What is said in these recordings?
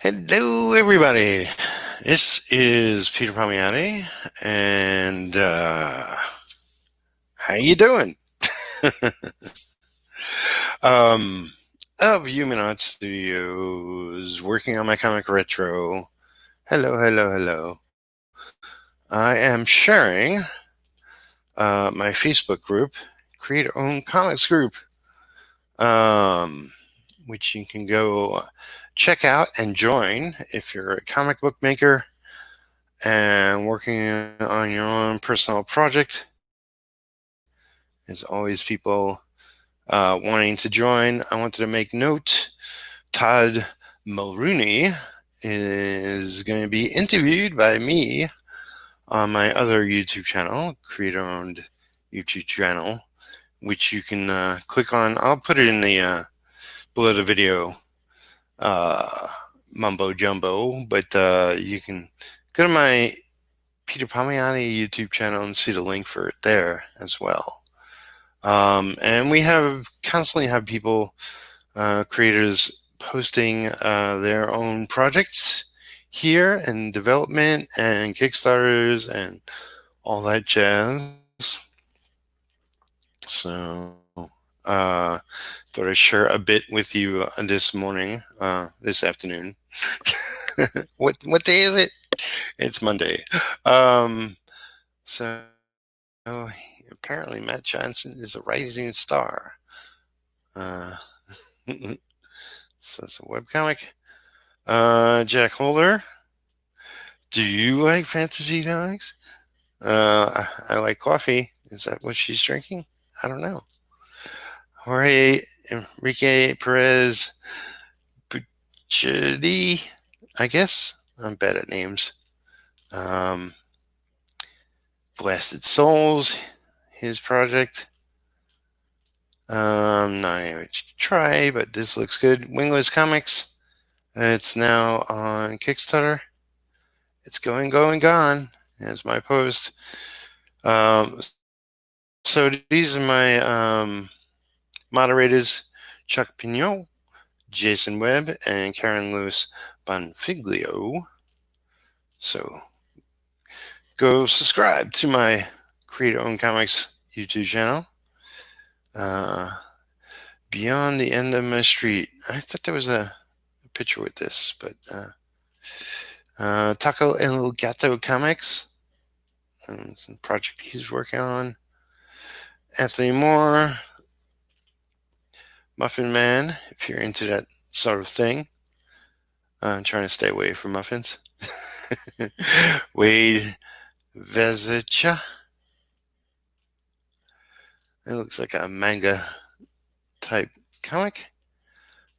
Hello, everybody. This is Peter Palmiotti, and how you doing? um, of Human Art Studios, working on my comic retro. Hello, hello, hello. I am sharing my Facebook group, Create Own Comics Group, um, which you can go check out and join if you're a comic book maker and working on your own personal project. There's always people wanting to join. I wanted to make note. Todd Mulrooney is going to be interviewed by me on my other YouTube channel, creator-owned YouTube channel, which you can click on. I'll put it in the below the video mumbo jumbo, but you can go to my Peter Palmiotti YouTube channel and see the link for it there as well. And we constantly have people, creators, posting their own projects here and development and Kickstarters and all that jazz. So thought I'd share a bit with you this morning, this afternoon. What day is it? It's Monday. So apparently Matt Johnson is a rising star. So it's a webcomic. Jack Holder, do you like fantasy comics? I like coffee. Is that what she's drinking? I don't know. Jorge Enrique Perez Bucciardi, I guess. I'm bad at names. Blasted Souls, his project. Not even try, but this looks good. Wingless Comics. It's now on Kickstarter. It's going, gone. As my post. So these are my moderators: Chuck Pignot, Jason Webb, and Karen Lewis Bonfiglio. So go subscribe to my Creator Own Comics YouTube channel. Beyond the End of My Street. I thought there was a picture with this, but Taco El Gato Comics, some project he's working on. Anthony Moore, Muffin Man, if you're into that sort of thing. I'm trying to stay away from muffins. Wade Vezica. It looks like a manga type comic.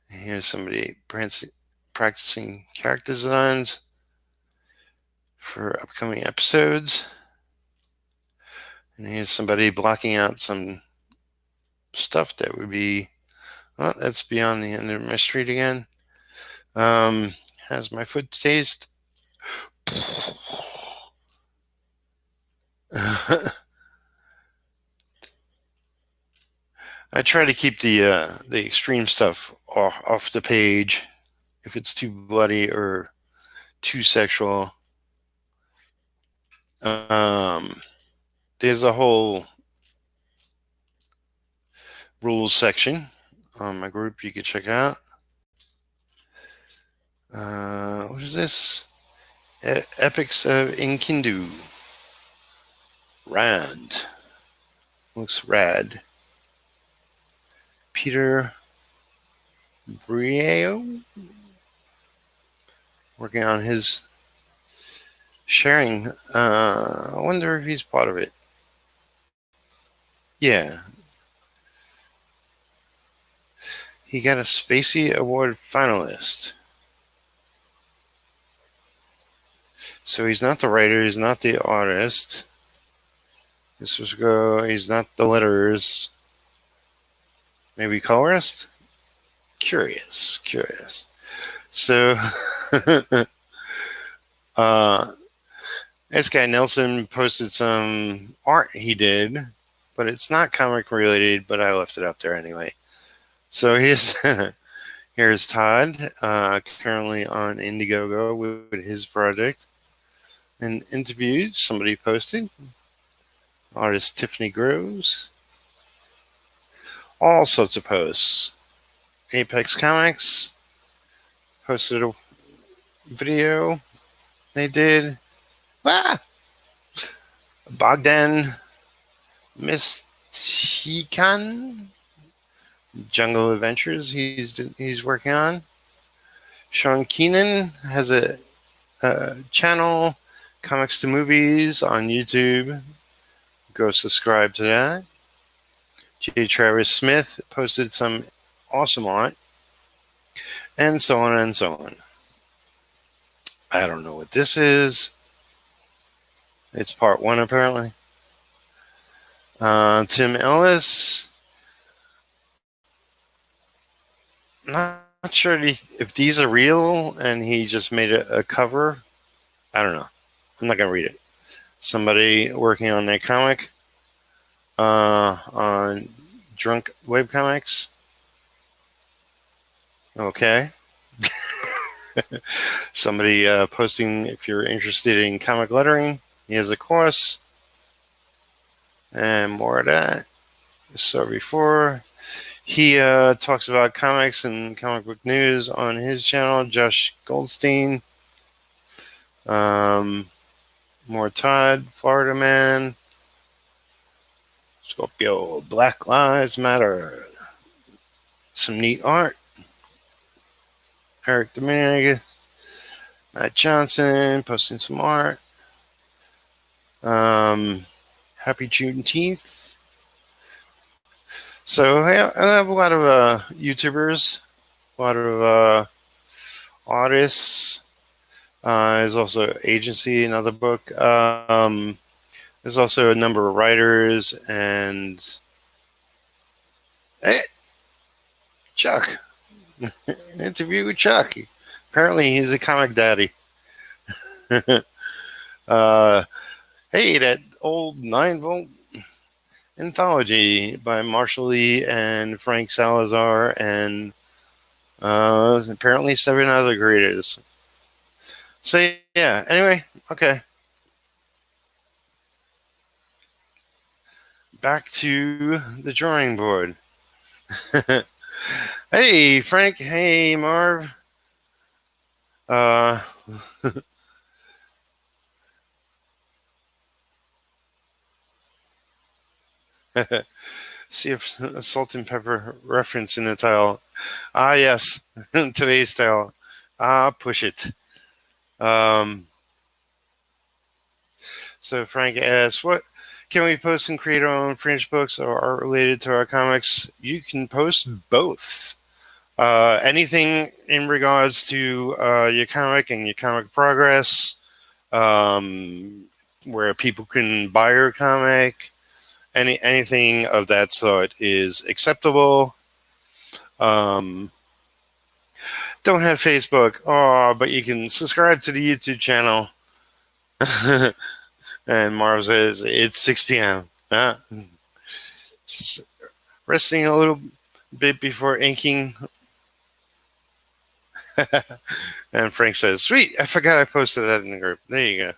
Here's somebody practicing character designs for upcoming episodes. And here's somebody blocking out some stuff that would be, well, that's Beyond the End of My Street again. Has my foot taste. I try to keep the extreme stuff off the page if it's too bloody or too sexual. There's a whole rules section on my group you could check out. What is this? Epics of Enkidu. Rand. Looks rad. Peter Brieo, working on his sharing. I wonder if he's part of it. Yeah. He got a Spacey Award finalist. So he's not the writer, he's not the artist. He's not the letters. Maybe colorist? Curious. So, this guy Nelson posted some art he did, but it's not comic related, but I left it up there anyway. So here's Here's Todd, currently on Indiegogo with his project. And interviewed, somebody posted. Artist Tiffany Groves. All sorts of posts. Apex Comics posted a video they did. Bogdan Mistikan, Jungle Adventures, he's working on. Sean Keenan has a channel, Comics to Movies, on YouTube. Go subscribe to that. J. Travis Smith posted some awesome art, and so on and so on. I don't know what this is. It's part 1, apparently. Tim Ellis. Not sure if these are real and he just made a cover. I don't know. I'm not going to read it. Somebody working on that comic on Drunk Webcomics. Okay. Somebody posting, if you're interested in comic lettering, he has a course. And more of that. So before, he talks about comics and comic book news on his channel, Josh Goldstein. More Todd, Florida Man. Scorpio, Black Lives Matter. Some neat art. Eric Dominguez. Matt Johnson posting some art. Happy Juneteenth. So I have a lot of YouTubers, a lot of artists. There's also Agency, another book. There's also a number of writers and... Hey, Chuck. An interview with Chuck. Apparently he's a comic daddy. Hey, that old 9-volt anthology by Marshall Lee and Frank Salazar and apparently 7 other creators. So yeah, anyway, okay. Back to the drawing board. Hey, Frank. Hey, Marv. See if a salt and pepper reference in the title. Ah, yes. Today's title. Push It. So Frank asks, what can we post and create our own fringe books or art related to our comics? You can post both. Anything in regards to your comic and your comic progress, where people can buy your comic, anything of that sort is acceptable. Don't have Facebook, but you can subscribe to the YouTube channel. And Marv says it's 6 p.m. Just resting a little bit before inking. And Frank says, sweet, I forgot I posted that in the group. There you go.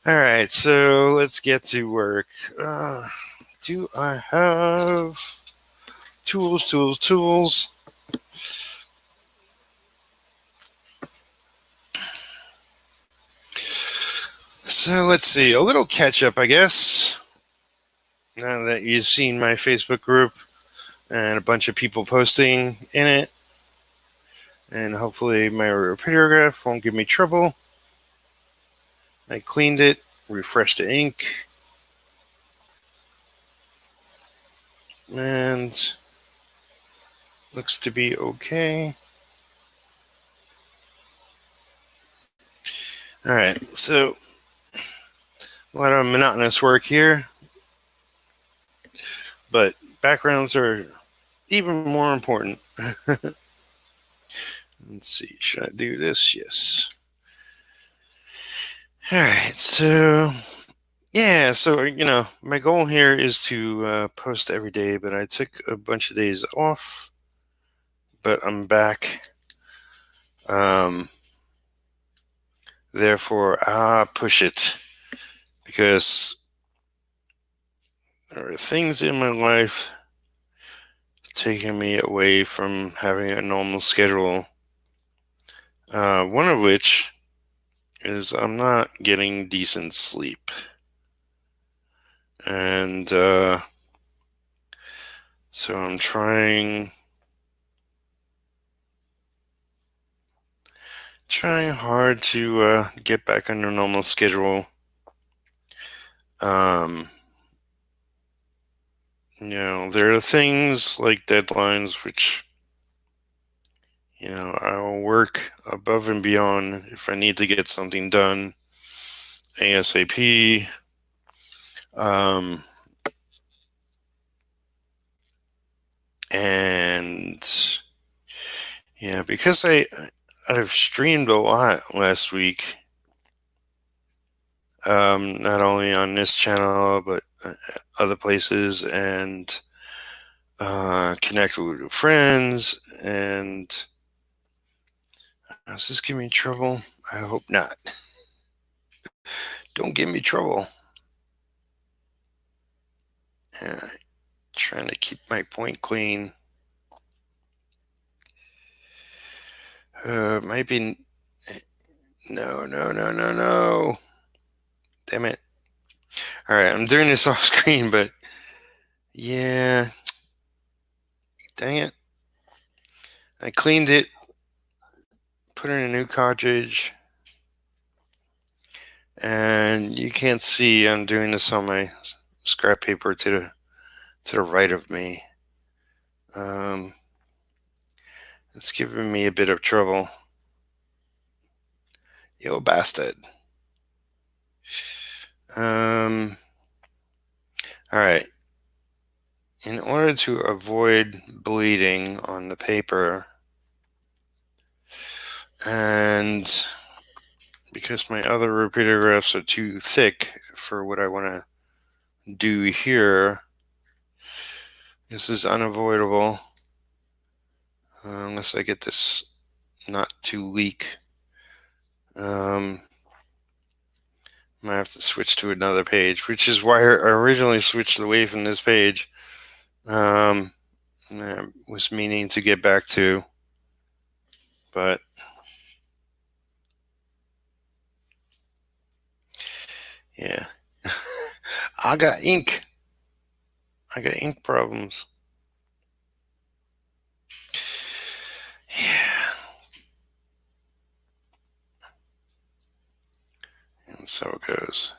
All right, so let's get to work. Do I have tools? So let's see, a little catch up, I guess. Now that you've seen my Facebook group and a bunch of people posting in it, and hopefully my repairograph won't give me trouble. I cleaned it, refreshed the ink, and looks to be okay. All right, so a lot of monotonous work here, but backgrounds are even more important. Let's see, should I do this? Yes. All right, so yeah, so my goal here is to post every day, but I took a bunch of days off but I'm back. Therefore, push it, because there are things in my life taking me away from having a normal schedule. One of which is I'm not getting decent sleep. And so I'm trying hard to get back on a normal schedule. There are things like deadlines which, I'll work above and beyond if I need to get something done ASAP. And yeah, because I've streamed a lot last week, not only on this channel but other places, and connected with friends. And does this give me trouble? I hope not. Don't give me trouble. Trying to keep my point clean. Might be. No. Damn it. Alright, I'm doing this off screen, but yeah. Dang it. I cleaned it, put in a new cartridge, and you can't see I'm doing this on my scrap paper to the right of me. It's giving me a bit of trouble. Yo, bastard. Alright. In order to avoid bleeding on the paper, and because my other repeater graphs are too thick for what I want to do here, this is unavoidable. Unless I get this not to leak. I might have to switch to another page, which is why I originally switched away from this page. I was meaning to get back to, but yeah. I got ink problems. Yeah. And so it goes.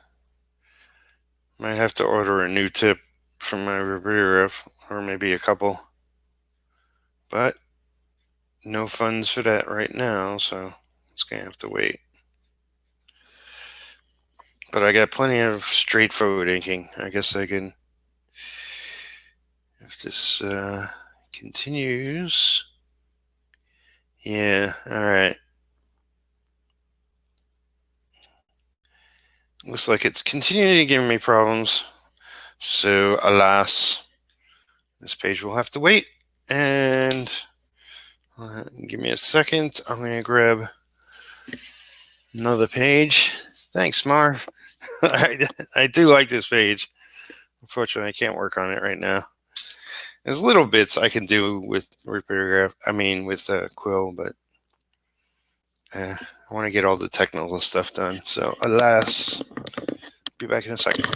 Might have to order a new tip from my repeater ref, or maybe a couple. But no funds for that right now, so it's gonna have to wait. But I got plenty of straightforward inking. I guess I can, if this continues. Yeah, alright. Looks like it's continuing to give me problems. So, alas, this page will have to wait. And give me a second. I'm going to grab another page. Thanks, Marv. I do like this page. Unfortunately, I can't work on it right now. There's little bits I can do with repair with Quill, but I want to get all the technical stuff done. So, alas, be back in a second.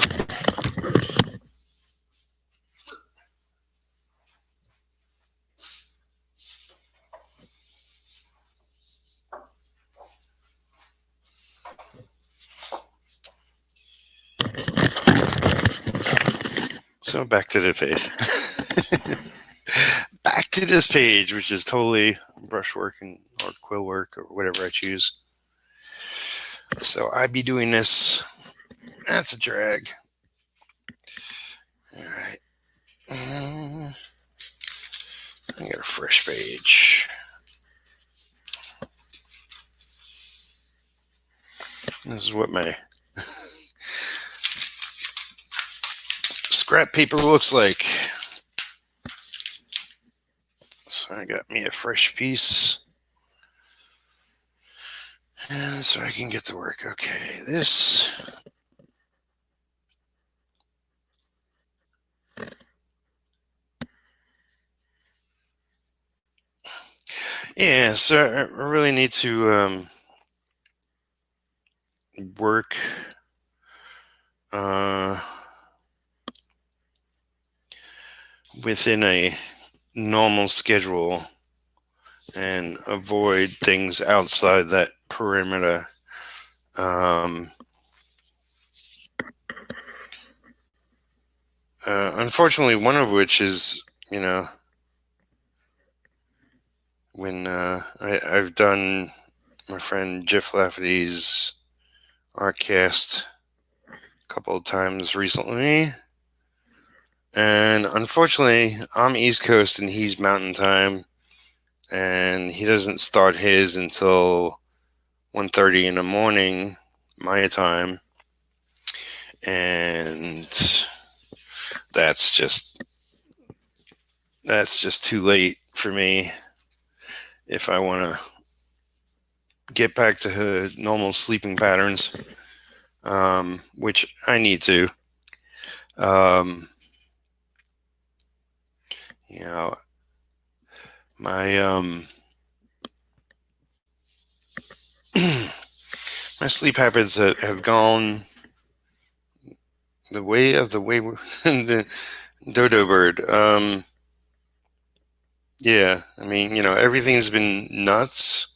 So back to the page. Back to this page, which is totally brushwork or quill work or whatever I choose. So I'd be doing this. That's a drag. All right. I got a fresh page. This is what my scrap paper looks like. So I got me a fresh piece. And so I can get to work. Okay, this. Yeah, so I really need to work within a normal schedule and avoid things outside that perimeter. Unfortunately, one of which is, when I've done my friend Jeff Lafferty's ARTCAST a couple of times recently. And unfortunately, I'm East Coast and he's Mountain Time. And he doesn't start his until 1:30 in the morning, my time. And that's just too late for me if I want to get back to her normal sleeping patterns, which I need to. My my sleep habits have gone the way of the dodo bird. Yeah, I mean, everything's been nuts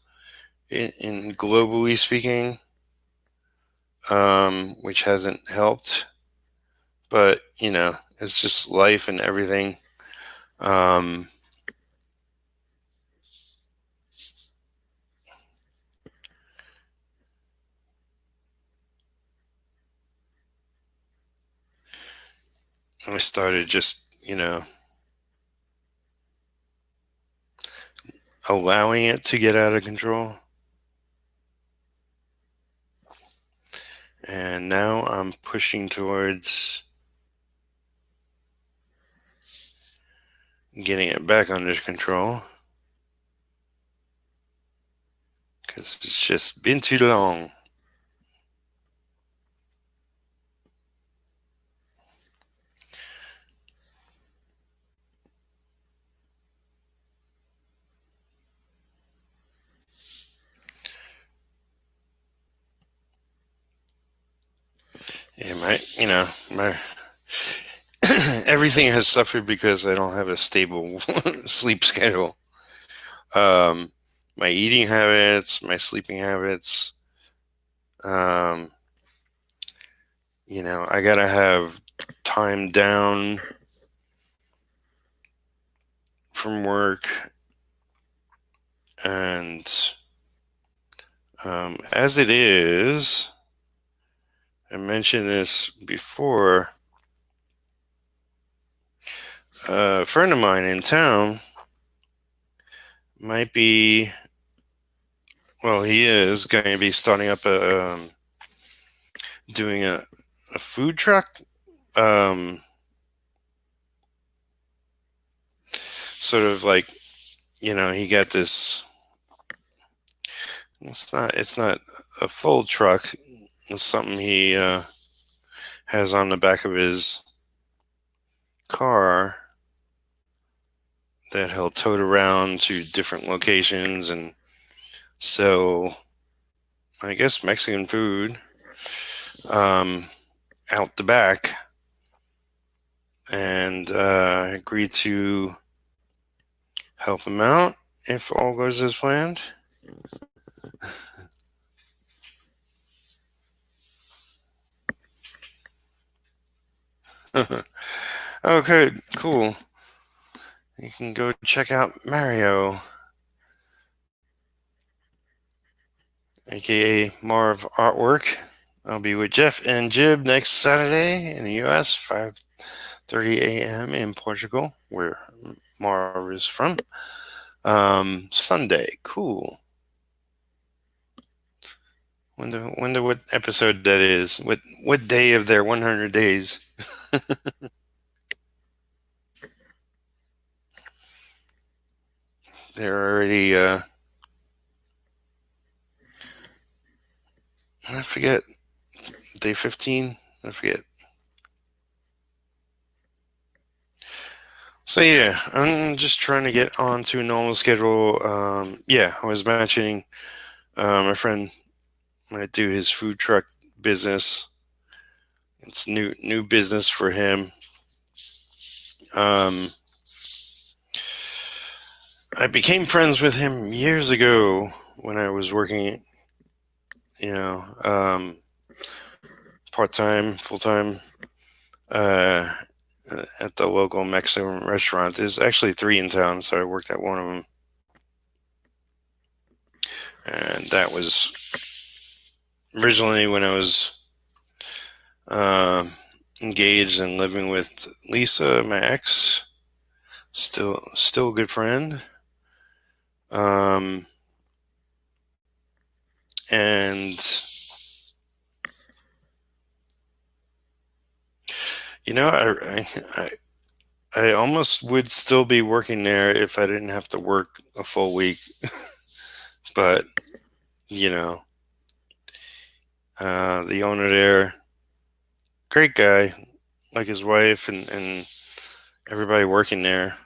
in globally speaking, which hasn't helped. But it's just life and everything. I started just allowing it to get out of control. And now I'm pushing towards getting it back under control. Because it's just been too long. Yeah, my everything has suffered because I don't have a stable sleep schedule. My eating habits, my sleeping habits. I gotta have time down from work, and as it is, I mentioned this before. A friend of mine in town might be, well, he is going to be starting up doing a food truck. Sort of like, he got this. It's not a full truck. It's something he has on the back of his car that he'll tote around to different locations and sell, I guess, Mexican food out the back. And I agreed to help him out if all goes as planned. Okay, cool. You can go check out Mario, aka Marv Artwork. I'll be with Jeff and Jib next Saturday in the US, 5:30 a.m. in Portugal, where Marv is from. Sunday, cool. Wonder what episode that is. What day of their 100 days? they're already, I forget, day 15? I forget. So yeah, I'm just trying to get onto a normal schedule. Yeah, I was mentioning my friend might do his food truck business. It's new business for him. I became friends with him years ago when I was working, part time, full time, uh, at the local Mexican restaurant. There's actually 3 in town, so I worked at one of them, and that was originally when I was uh, engaged and living with Lisa, my ex. Still a good friend. And I almost would still be working there if I didn't have to work a full week. But the owner there, great guy, like his wife and everybody working there.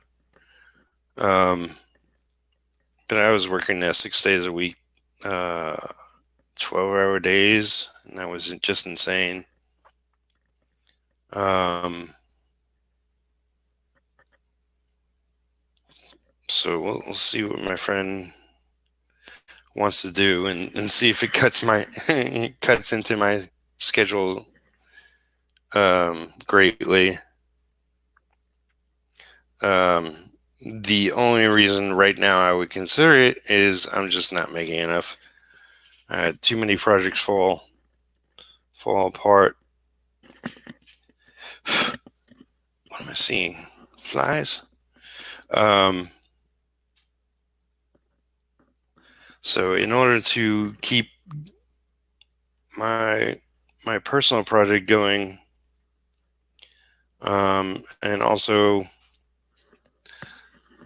But I was working there 6 days a week, 12-hour days, and that was just insane. So we'll see what my friend wants to do and see if it cuts cuts into my schedule greatly. The only reason right now I would consider it is I'm just not making enough. I had too many projects fall apart. What am I seeing? Flies? So in order to keep my personal project going, and also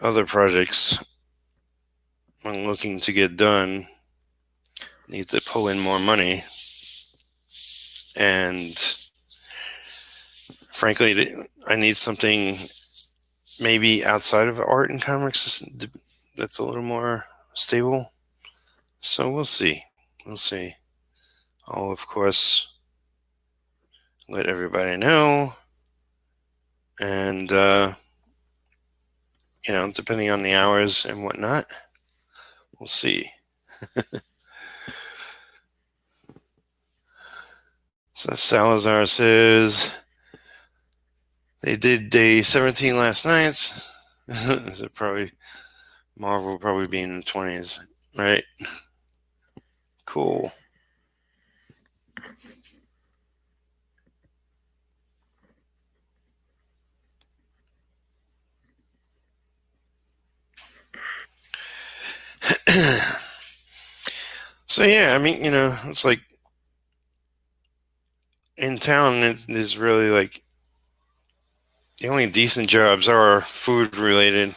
other projects I'm looking to get done, need to pull in more money. And frankly, I need something maybe outside of art and comics that's a little more stable. So we'll see. I'll, of course, let everybody know. And, depending on the hours and whatnot, we'll see. So Salazar says they did day 17 last night. Is it probably Marvel will probably be in the 20s, right? Cool. So yeah, I mean, it's like in town, it's really like the only decent jobs are food related.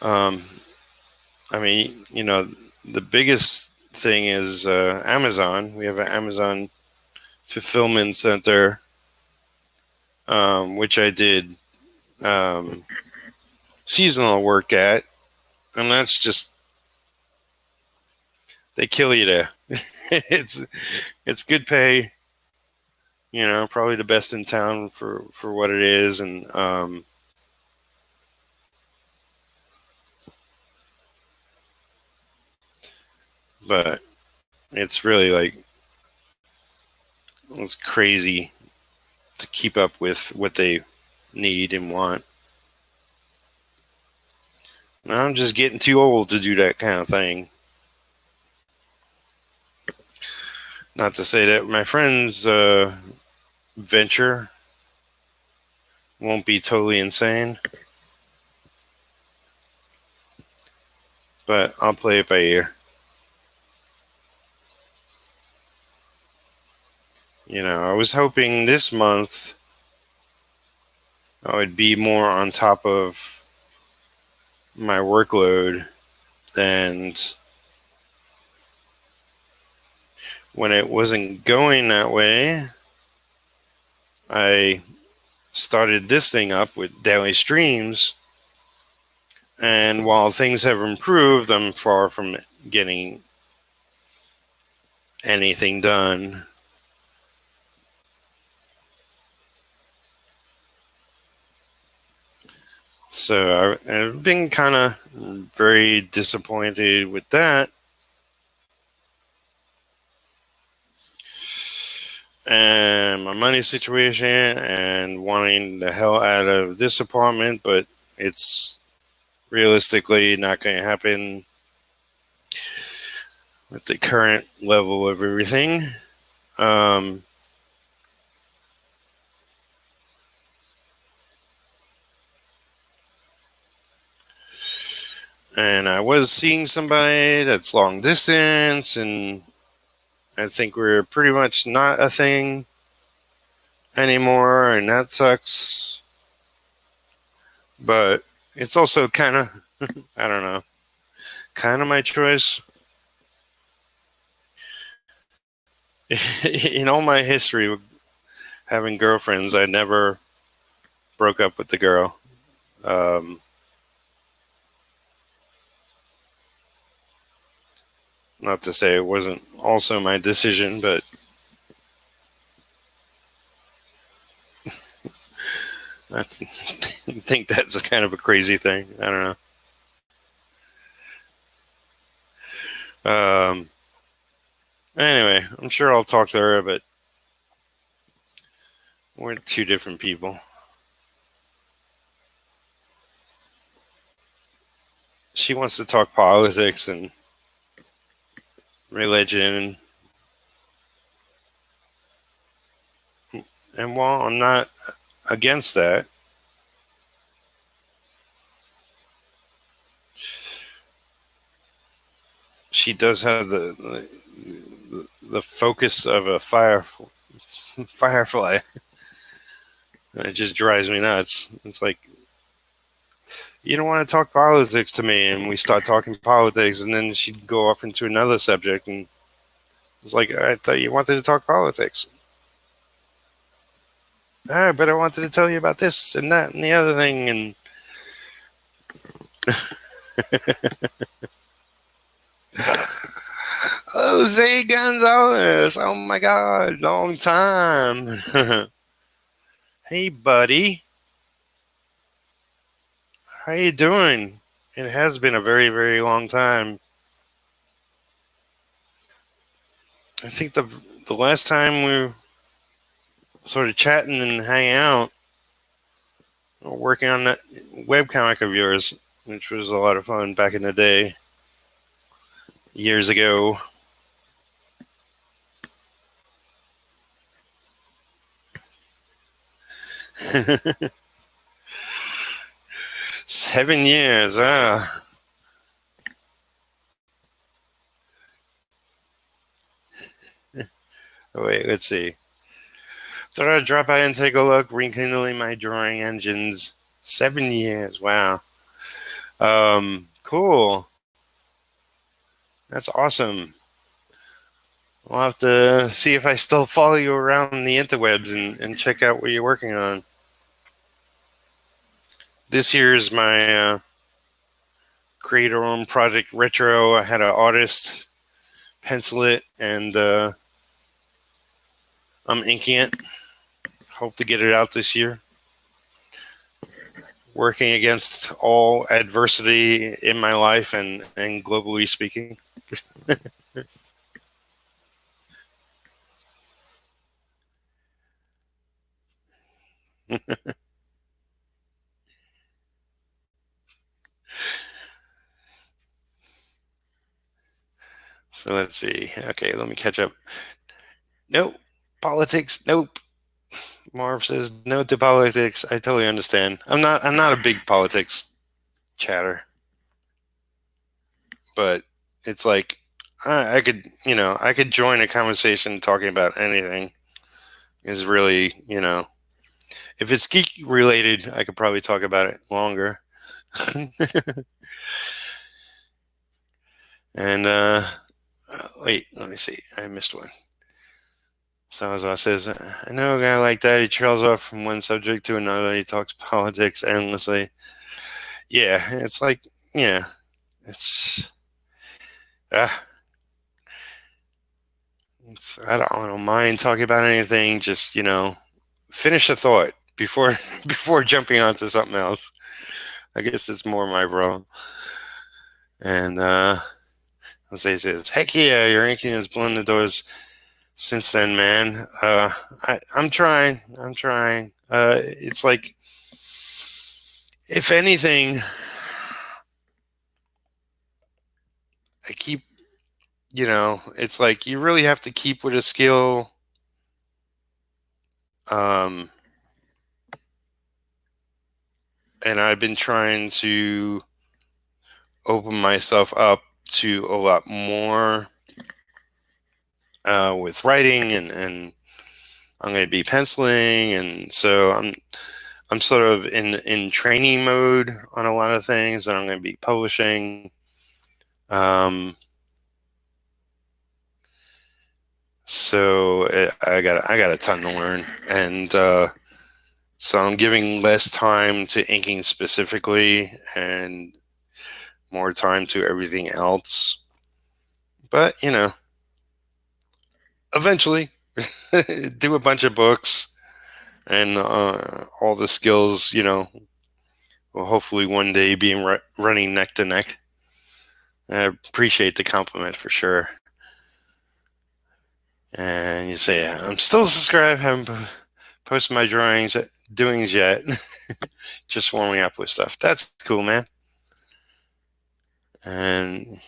I mean, the biggest thing is Amazon. We have an Amazon fulfillment center, which I did seasonal work at, and that's just they kill you there. it's good pay. Probably the best in town for what it is, and but it's really like it's crazy to keep up with what they need and want. And I'm just getting too old to do that kind of thing. Not to say that my friend's venture won't be totally insane, but I'll play it by ear. I was hoping this month I would be more on top of my workload. And when it wasn't going that way, I started this thing up with daily streams. And while things have improved, I'm far from getting anything done. So I've been kind of very disappointed with that. And my money situation and wanting the hell out of this apartment, but it's realistically not going to happen with the current level of everything. Um, and I was seeing somebody that's long distance, and I think we're pretty much not a thing anymore, and that sucks. But it's also kind of, I don't know, kind of my choice. In all my history of having girlfriends, I never broke up with the girl. Not to say it wasn't also my decision, but I think that's kind of a crazy thing. I don't know. Anyway, I'm sure I'll talk to her, but we're two different people. She wants to talk politics and religion. And while I'm not against that, she does have the focus of a firefly. It just drives me nuts. It's like, you don't want to talk politics to me, and we start talking politics, and then she'd go off into another subject, and it's like, I thought you wanted to talk politics. But I wanted to tell you about this and that and the other thing, and Jose Gonzalez, oh my God, long time. Hey, buddy. How you doing? It has been a very, very long time. I think the last time we were sort of chatting and hanging out, working on that webcomic of yours, which was a lot of fun back in the day, years ago. Seven years, Wait, let's see. Thought I'd drop by and take a look, rekindling my drawing engines. 7 years, wow. Cool. That's awesome. I'll have to see if I still follow you around the interwebs and check out what you're working on. This year's my creator-owned project retro. I had an artist pencil it, and I'm inking it. Hope to get it out this year. Working against all adversity in my life and globally speaking. So let's see. Okay, let me catch up. Nope. Politics. Nope. Marv says no to politics. I totally understand. I'm not a big politics chatter, but it's like I could I could join a conversation talking about anything. Is really if it's geek related, I could probably talk about it longer. And wait, let me see. I missed one. Salazar says, I know a guy like that. He trails off from one subject to another. He talks politics endlessly. Yeah, it's like, yeah, it's, uh, I don't mind talking about anything. Just, finish a thought before before jumping onto something else. I guess it's more my problem. And Jose says, heck yeah, your ranking has blown the doors since then, man. I'm trying. I'm trying. It's like, if anything, I keep, it's like you really have to keep with a skill. Um, and I've been trying to open myself up to a lot more with writing, and I'm going to be penciling, and so I'm sort of in training mode on a lot of things, and I'm going to be publishing. So I got a ton to learn, and so I'm giving less time to inking specifically, and more time to everything else. But eventually, do a bunch of books, and all the skills, will hopefully one day be running neck to neck. I appreciate the compliment for sure. And you say, I'm still subscribed, haven't posted my doings yet. Just warming up with stuff. That's cool, man. And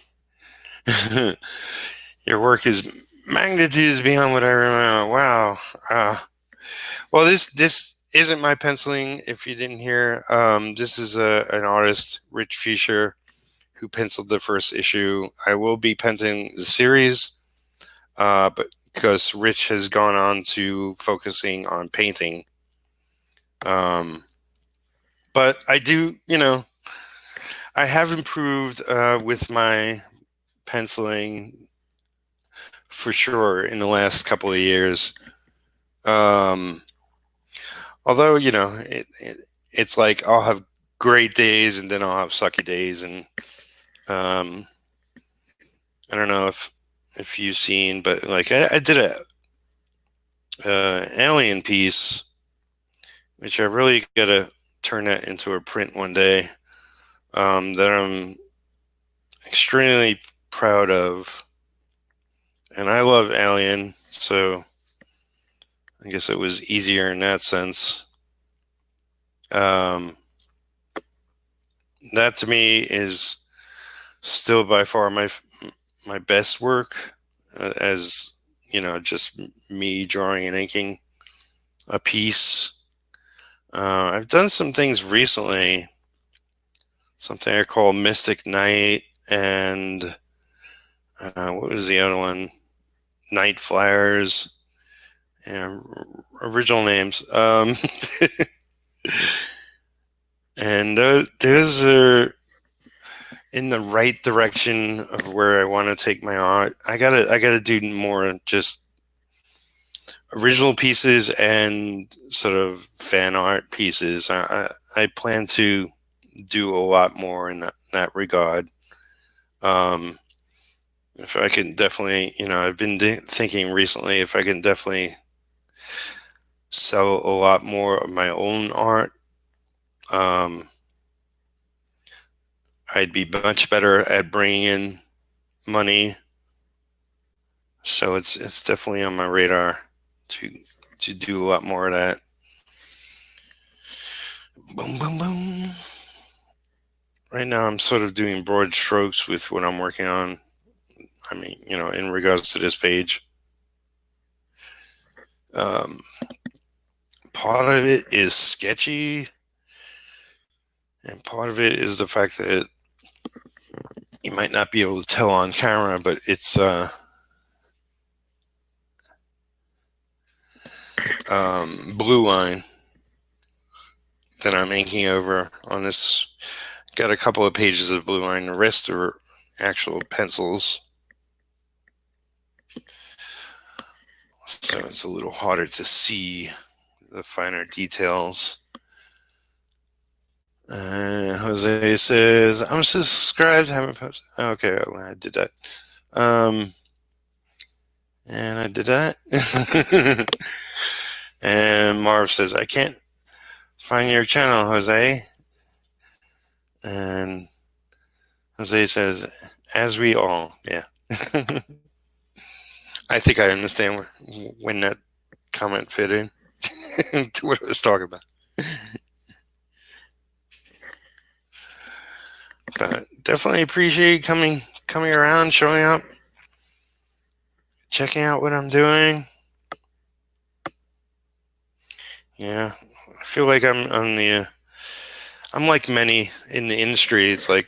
your work is magnitudes beyond what I remember. Wow. Well, this isn't my penciling. If you didn't hear, this is an artist, Rich Fisher, who penciled the first issue. I will be penciling the series, but because Rich has gone on to focusing on painting. But I do, I have improved with my penciling for sure in the last couple of years. Although, it's like I'll have great days and then I'll have sucky days. And I don't know if you've seen, but like I did a alien piece, which I really got to turn that into a print one day, that I'm extremely proud of. And I love Alien, so I guess it was easier in that sense. That to me is still by far my best work, as just me drawing and inking a piece. I've done some things recently, something I call Mystic Night, and what was the other one? Night Flyers, and original names. And those are in the right direction of where I want to take my art. I gotta do more just original pieces and sort of fan art pieces. I plan to do a lot more in that regard. If I can definitely, I've been thinking recently if I can definitely sell a lot more of my own art, I'd be much better at bringing in money. So it's definitely on my radar to do a lot more of that. Boom, boom, boom. Right now, I'm sort of doing broad strokes with what I'm working on. I mean, in regards to this page. Part of it is sketchy, and part of it is the fact that you might not be able to tell on camera, but it's blue line that I'm inking over on this got a couple of pages of blue line. The rest are actual pencils. So it's a little harder to see the finer details. Jose says, I'm subscribed, haven't posted. Okay, well, I did that. And I did that. And Marv says, I can't find your channel, Jose. And Jose says, as we all, yeah. I think I understand when that comment fit in to what I was talking about. But definitely appreciate coming around, showing up, checking out what I'm doing. Yeah, I feel like I'm like many in the industry. It's like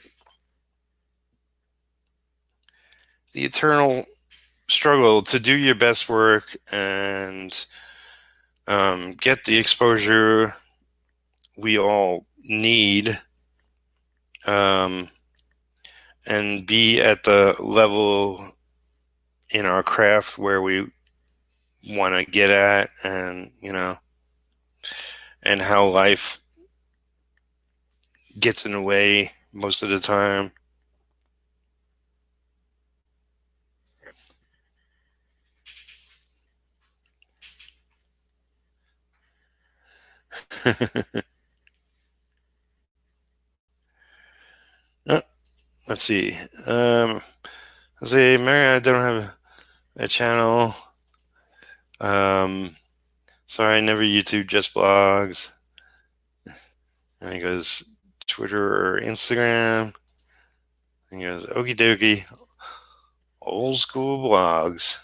the eternal struggle to do your best work and get the exposure we all need, and be at the level in our craft where we want to get at, and and how life gets in the way most of the time. Let's see. Say, Mary, I don't have a channel. Sorry, I never YouTube, just blogs. And he goes, Twitter or Instagram. And he goes, okie dokie, old school blogs.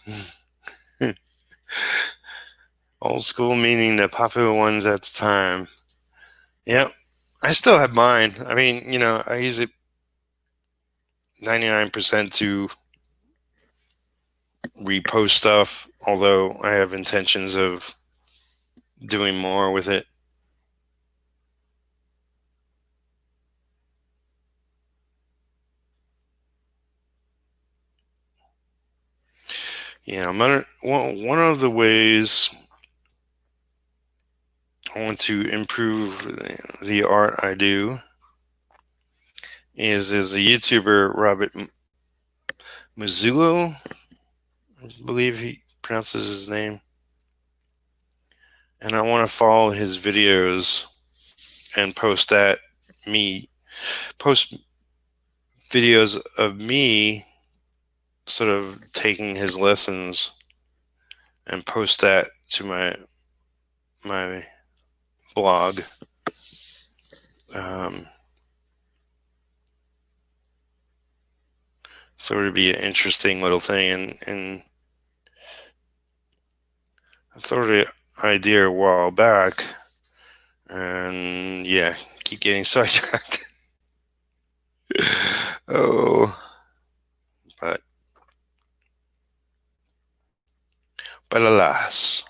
Old school meaning the popular ones at the time. Yep, I still have mine. I mean, I use it 99% to repost stuff, although I have intentions of doing more with it. Yeah, one of the ways I want to improve the art I do is a YouTuber, Robert Mazzullo, I believe he pronounces his name. And I want to follow his videos and post videos of me sort of taking his lessons and post that to my blog. So it would be an interesting little thing, and I thought of the idea a while back, and yeah, keep getting sidetracked. Oh, but alas.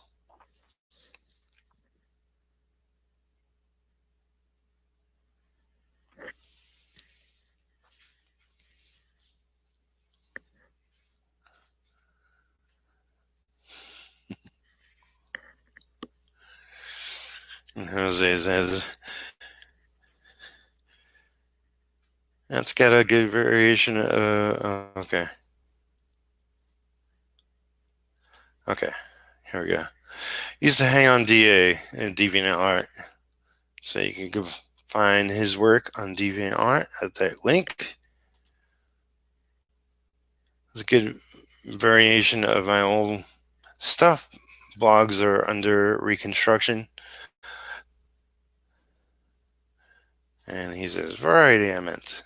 And Jose says, that's got a good variation. Okay. Okay, here we go. Used to hang on DA and DeviantArt, so you can go find his work on DeviantArt at that link. It's a good variation of my old stuff. Blogs are under reconstruction. And he says, variety, I meant.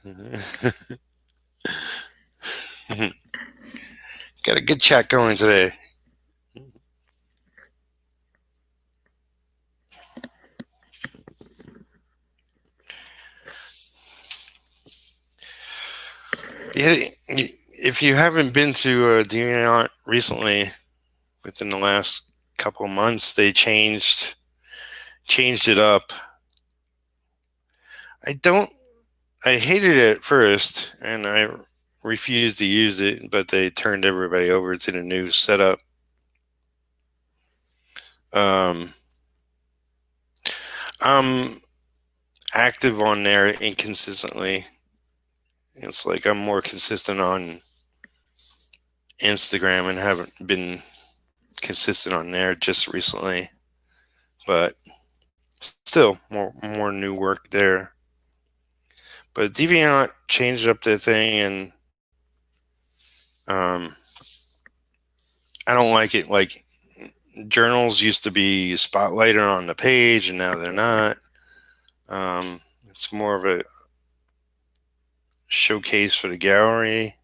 Got a good chat going today. Yeah, if you haven't been to DeviantArt recently, within the last couple of months, they changed it up. I don't I hated it at first, and I refused to use it, but they turned everybody over to the new setup. I'm active on there inconsistently. It's like I'm more consistent on Instagram and haven't been consistent on there just recently. But still, more new work there. But DeviantArt changed up their thing, and I don't like it. Like, journals used to be spotlighted on the page, and now they're not. It's more of a showcase for the gallery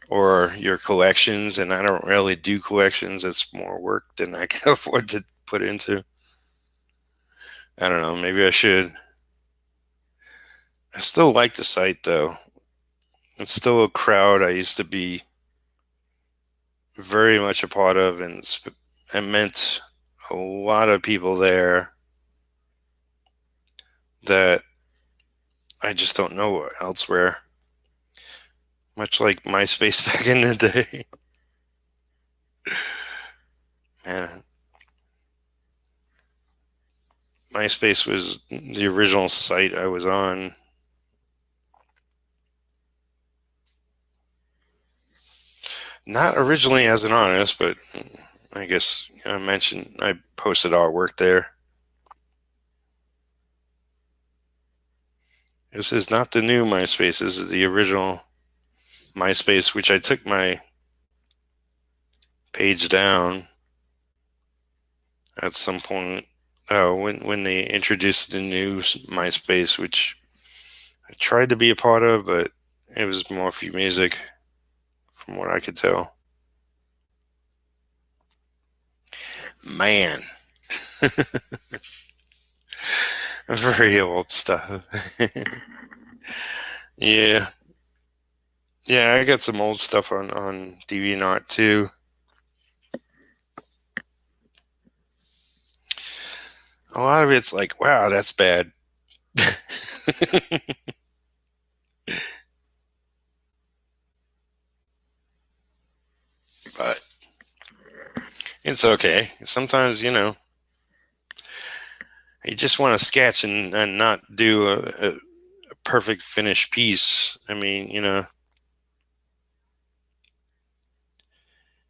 or your collections, and I don't really do collections. It's more work than I can afford to put into. I don't know. Maybe I should. I still like the site, though. It's still a crowd I used to be very much a part of, and it meant a lot of people there that I just don't know elsewhere. Much like MySpace back in the day. Man, MySpace was the original site I was on. Not originally as an artist, but I guess I mentioned I posted artwork there. This is not the new MySpace. This is the original MySpace, which I took my page down at some point. Oh, when they introduced the new MySpace, which I tried to be a part of, but it was more for music, from what I could tell. Man, very old stuff. Yeah, yeah, I got some old stuff on DeviantArt too. A lot of it's like, wow, that's bad. But it's okay. Sometimes, you just want to sketch and not do a perfect finished piece. I mean,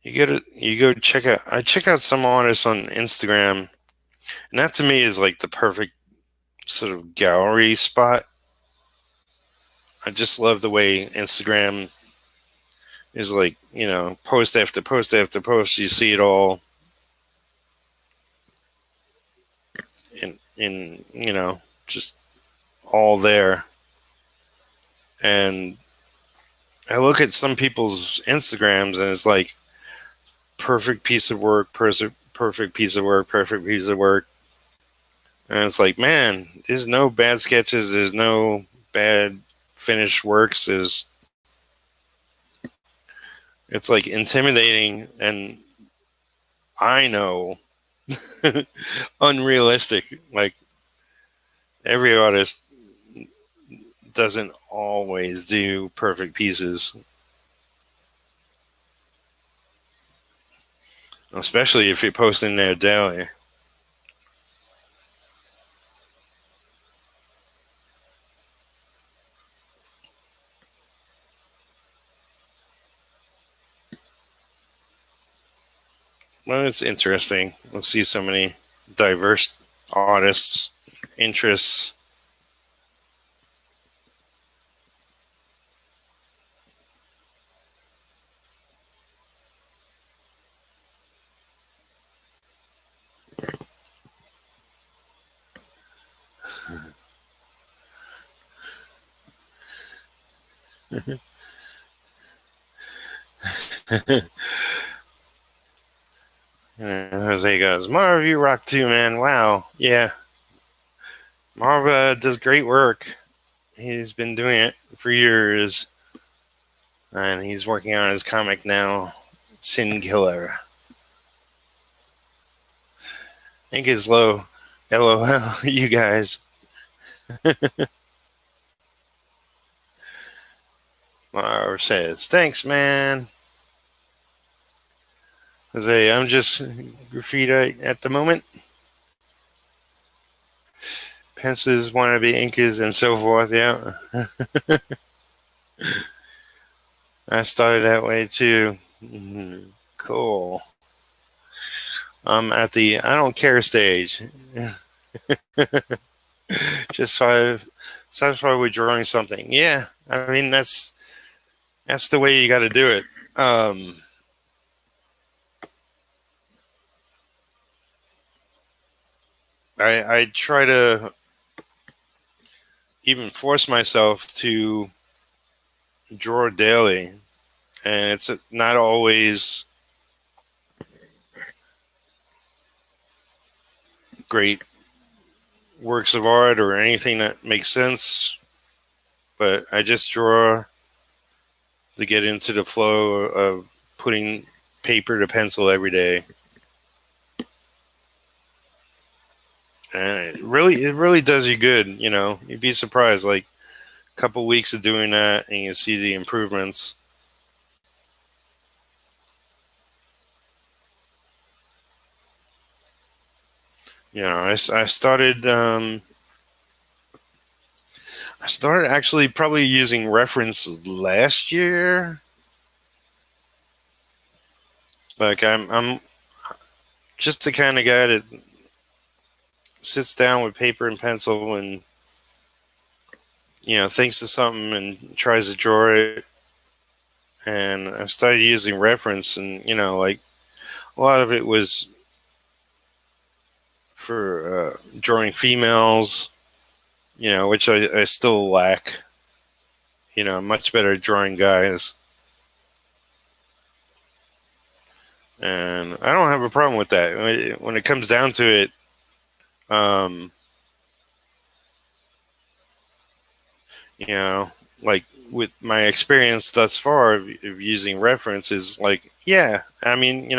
you go check out. I check out some artists on Instagram, and that to me is like the perfect sort of gallery spot. I just love the way Instagram is like, post after post after post. You see it all in just all there. And I look at some people's Instagrams, and it's like perfect piece of work, perfect piece of work, perfect piece of work. And it's like, man, there's no bad sketches. There's no bad finished works. It's like intimidating, and I know unrealistic. Like, every artist doesn't always do perfect pieces, especially if you're posting there daily. Well, it's interesting. Let's see so many diverse artists, interests. Jose goes, Marv, you rock too, man. Wow. Yeah. Marv does great work. He's been doing it for years. And he's working on his comic now, Sin Killer. I think it's low. LOL, you guys. Mara says, thanks, man. Jose, I'm just graffiti at the moment. Pencils, wannabe inkers, and so forth. Yeah. I started that way too. Cool. I'm at the I don't care stage. Just satisfied with drawing something. Yeah. I mean, that's the way you got to do it. I try to even force myself to draw daily, and it's not always great works of art or anything that makes sense, but I just draw to get into the flow of putting paper to pencil every day. And it really does you good. You know, you'd be surprised. Like a couple weeks of doing that, and you see the improvements. You know, I started. I started actually probably using reference last year. Like I'm just the kind of guy that sits down with paper and pencil and thinks of something and tries to draw it. And I started using reference, and like a lot of it was for drawing females, which I still lack. I'm much better at drawing guys. And I don't have a problem with that. When it comes down to it, um, you know, like with my experience thus far of using references, like, yeah, I mean,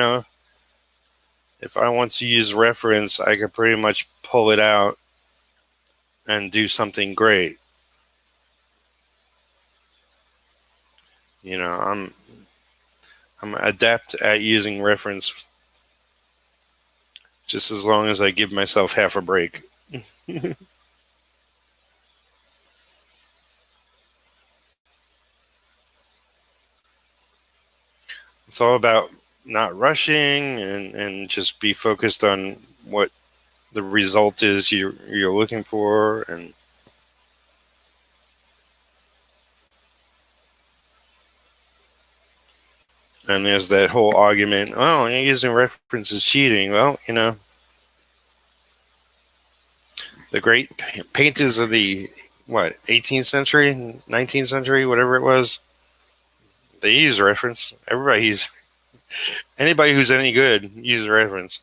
if I want to use reference, I could pretty much pull it out and do something great. I'm adept at using reference just as long as I give myself half a break. It's all about not rushing and just be focused on what the result is you're looking for. And there's that whole argument, oh, you're using references cheating. Well, the great painters of the 18th century, 19th century, whatever it was, they use reference. Anybody who's any good uses reference.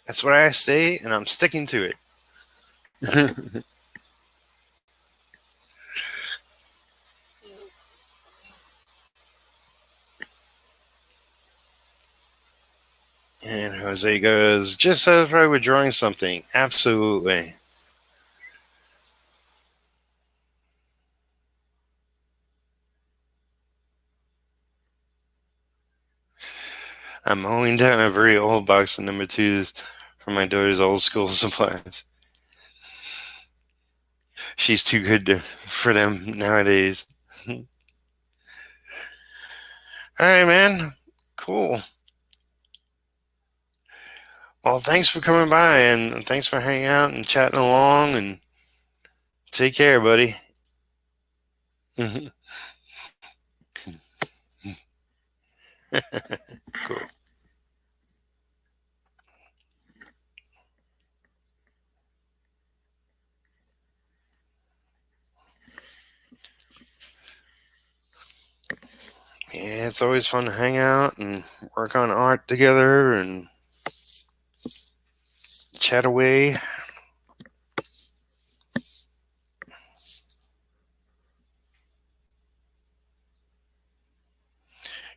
That's what I say, and I'm sticking to it. And Jose goes, just satisfied with drawing something. Absolutely. I'm mowing down a very old box of number twos from my daughter's old school supplies. She's too good for them nowadays. All right, man. Cool. Well, thanks for coming by, and thanks for hanging out and chatting along, and take care, buddy. Cool. Yeah, it's always fun to hang out and work on art together and chat away.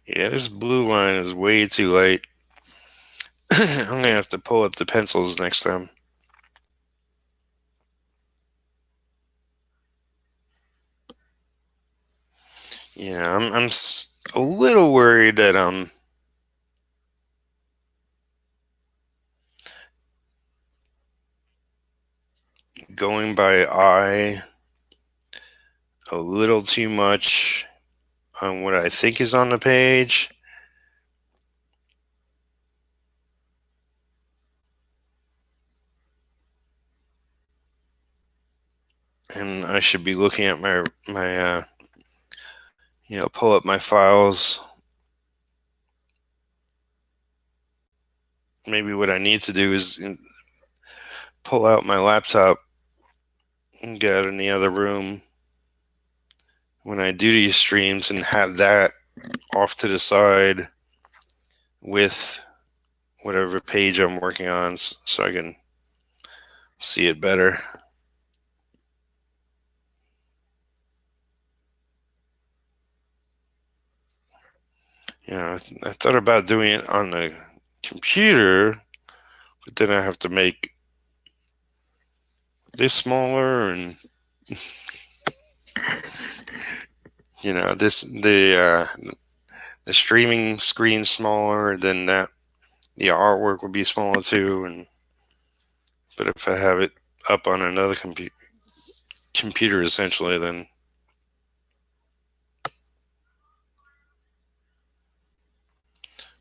Yeah, this blue line is way too light. I'm gonna have to pull up the pencils next time. Yeah, I'm a little worried that going by eye a little too much on what I think is on the page. And I should be looking at my pull up my files. Maybe what I need to do is pull out my laptop and get out in the other room when I do these streams and have that off to the side with whatever page I'm working on so I can see it better. I thought about doing it on the computer, but then I have to make this smaller and the streaming screen smaller, then that the artwork would be smaller too. But if I have it up on another computer essentially, then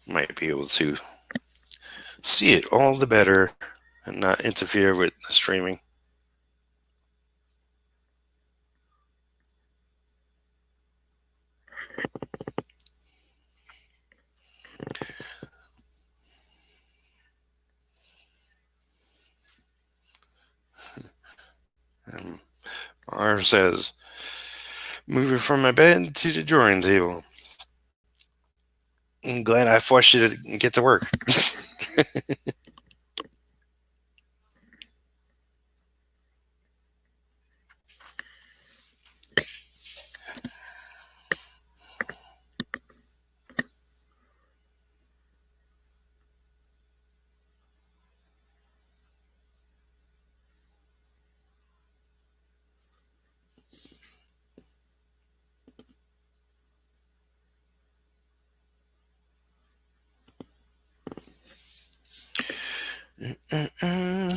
I might be able to see it all the better and not interfere with the streaming. R says, moving from my bed to the drawing table. I'm glad I forced you to get to work.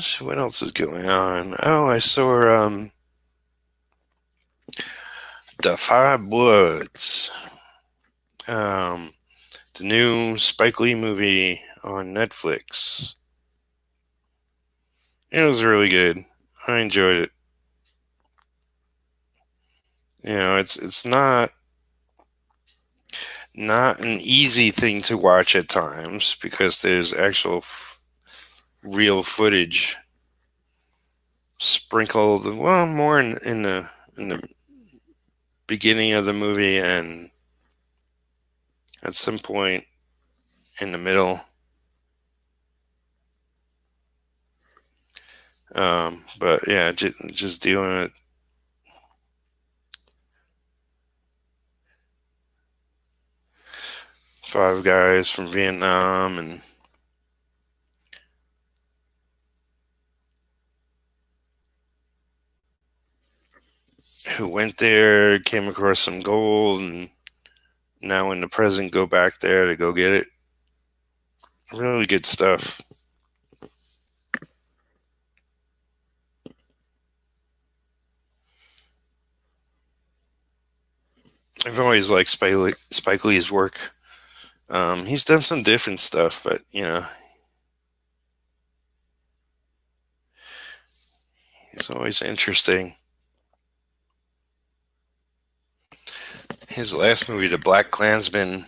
So what else is going on? Oh, I saw The Five Bloods, the new Spike Lee movie on Netflix. It was really good. I enjoyed it. It's not an easy thing to watch at times because there's actual real footage sprinkled, well, more in the beginning of the movie and at some point in the middle. But yeah, just dealing with five guys from Vietnam and who went there, came across some gold, and now in the present go back there to go get it. Really good stuff. I've always liked Spike Lee's work. He's done some different stuff, but he's always interesting. His last movie, The Black Klansman,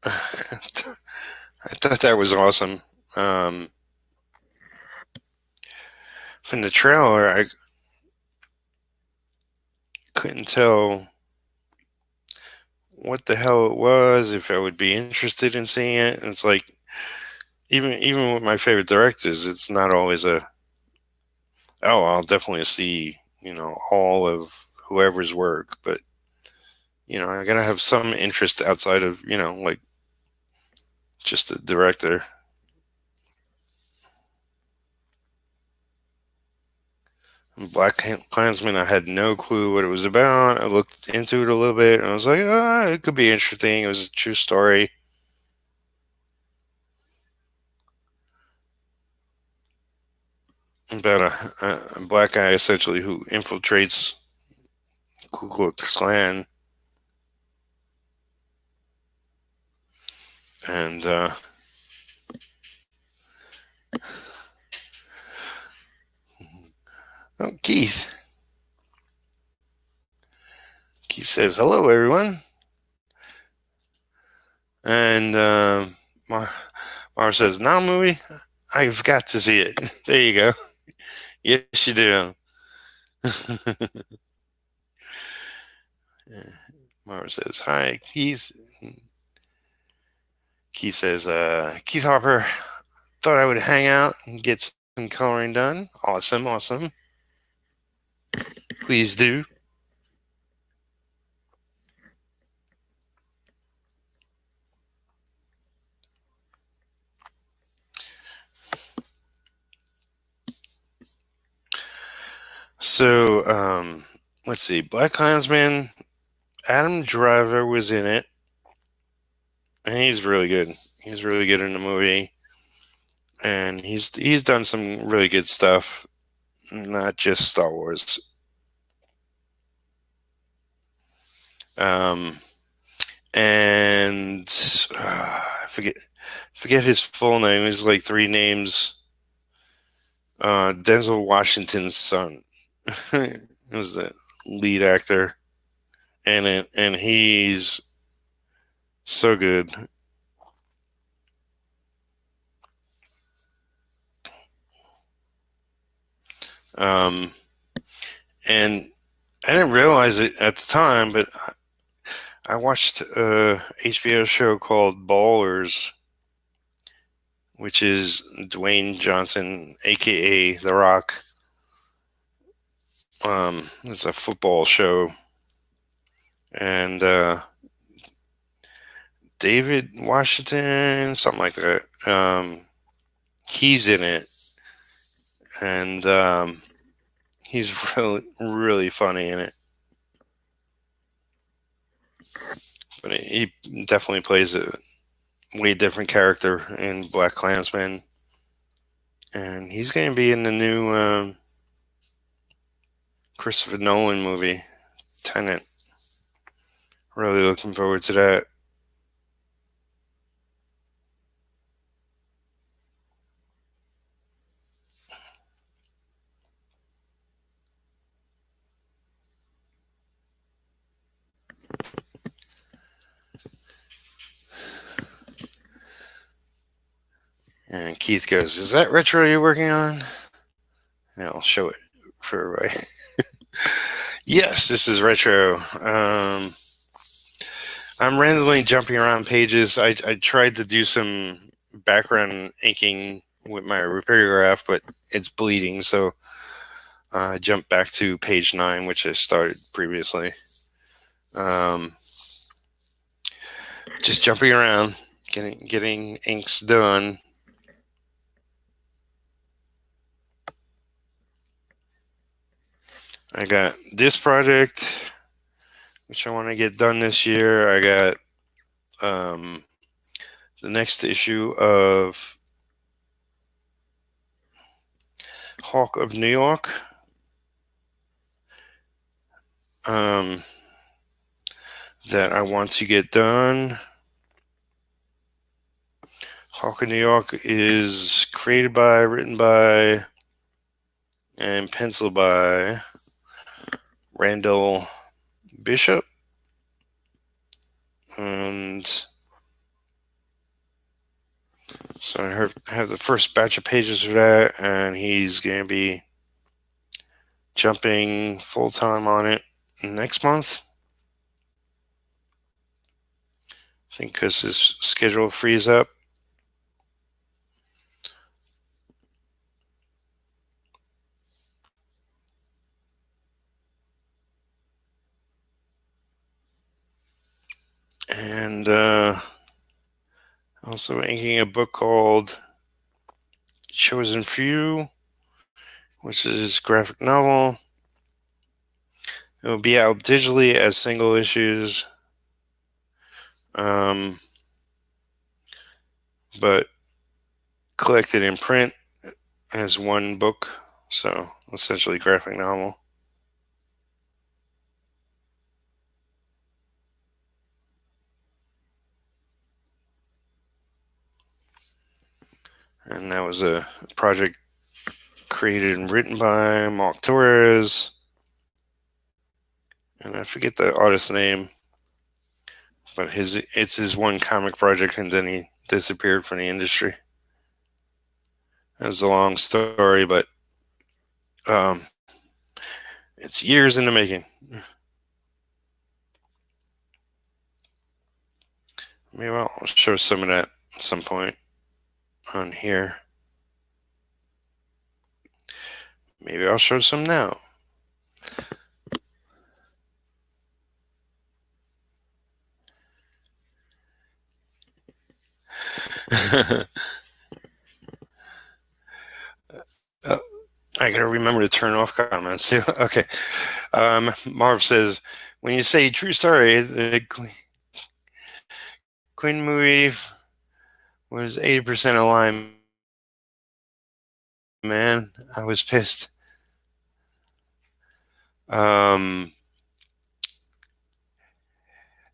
I thought that was awesome. From the trailer, I couldn't tell what the hell it was, if I would be interested in seeing it. And it's like, even with my favorite directors, it's not always I'll definitely see, all of whoever's work, but I gotta have some interest outside of, like just the director. Black Klansman, I had no clue what it was about. I looked into it a little bit, and I was like, it could be interesting. It was a true story. About a black guy, essentially, who infiltrates Ku Klux Klan. And, oh, Keith. Keith says, hello, everyone. And Mara says, now movie, I've got to see it. There you go. Yes, you do. Mara says, hi, Keith. Keith says, Keith Harper, thought I would hang out and get some coloring done. Awesome, awesome. Please do. So, let's see. Black Klansman, Adam Driver was in it, and he's really good. He's really good in the movie, and he's done some really good stuff, not just Star Wars. And I forget his full name. He's like three names. Denzel Washington's son was the lead actor, and he's so good. And I didn't realize it at the time, but I watched a HBO show called Ballers, which is Dwayne Johnson, aka The Rock. It's a football show, and David Washington, something like that. He's in it, and he's really funny in it. But he definitely plays a way different character in Black Klansman, and he's going to be in the new Christopher Nolan movie, Tenet. Really looking forward to that. And Keith goes, "Is that retro you're working on?" And I'll show it for everybody. Yes, this is retro. I'm randomly jumping around pages. I tried to do some background inking with my repairograph, but it's bleeding, so I jumped back to page 9, which I started previously. Just jumping around, getting inks done. I got this project, which I want to get done this year. I got the next issue of Hawk of New York. That I want to get done. Hawk of New York is created by, written by, and penciled by Randall Bishop. And so I have the first batch of pages for that, and he's going to be jumping full time on it next month. I think because his schedule frees up. And also inking a book called Chosen Few, which is graphic novel. It will be out digitally as single issues, but collected in print as one book. So essentially, graphic novel. And that was a project created and written by Mark Torres. And I forget the artist's name, but it's his one comic project, and then he disappeared from the industry. It's a long story, but um, it's years in the making. Maybe I'll show some of that at some point on here. Maybe I'll show some now. uh, I gotta remember to turn off comments too. Okay. Marv says, when you say true story, the Quinn movie was 80% a lie, man. I was pissed.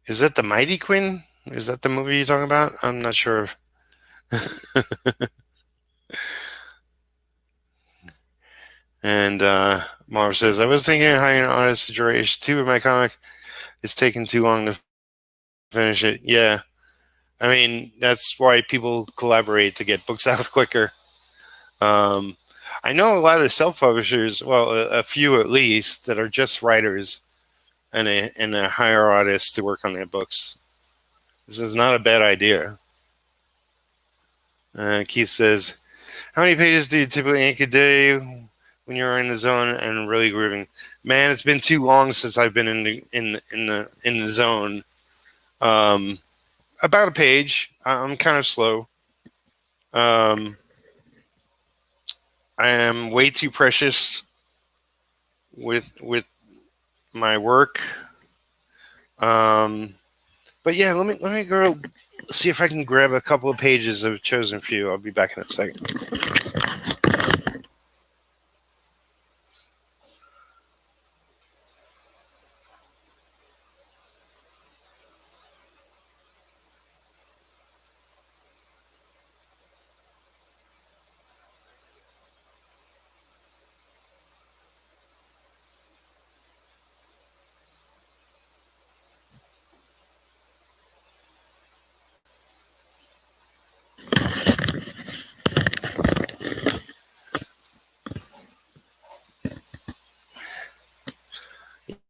Is that the Mighty Quinn? Is that the movie you're talking about? I'm not sure. And Marv says, I was thinking of hiring an artist to draw issue 2 of my comic. It's taking too long to finish it. Yeah. I mean, that's why people collaborate to get books out quicker. I know a lot of self-publishers, well, a few at least, that are just writers and a hire artists to work on their books. This is not a bad idea. Keith says, how many pages do you typically ink a day when you're in the zone and really grooving? Man, it's been too long since I've been in the zone. About a page. I'm kind of slow. I am way too precious with my work. But yeah, let me go see if I can grab a couple of pages of Chosen Few. I'll be back in a second.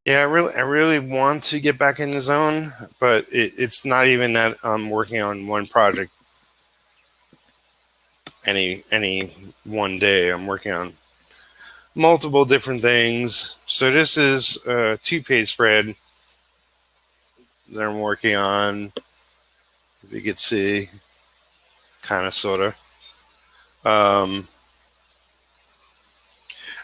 Yeah, I really want to get back in the zone, but it's not even that I'm working on one project any one day. I'm working on multiple different things. So this is a 2-page spread that I'm working on. If you could see, kind of, sort of.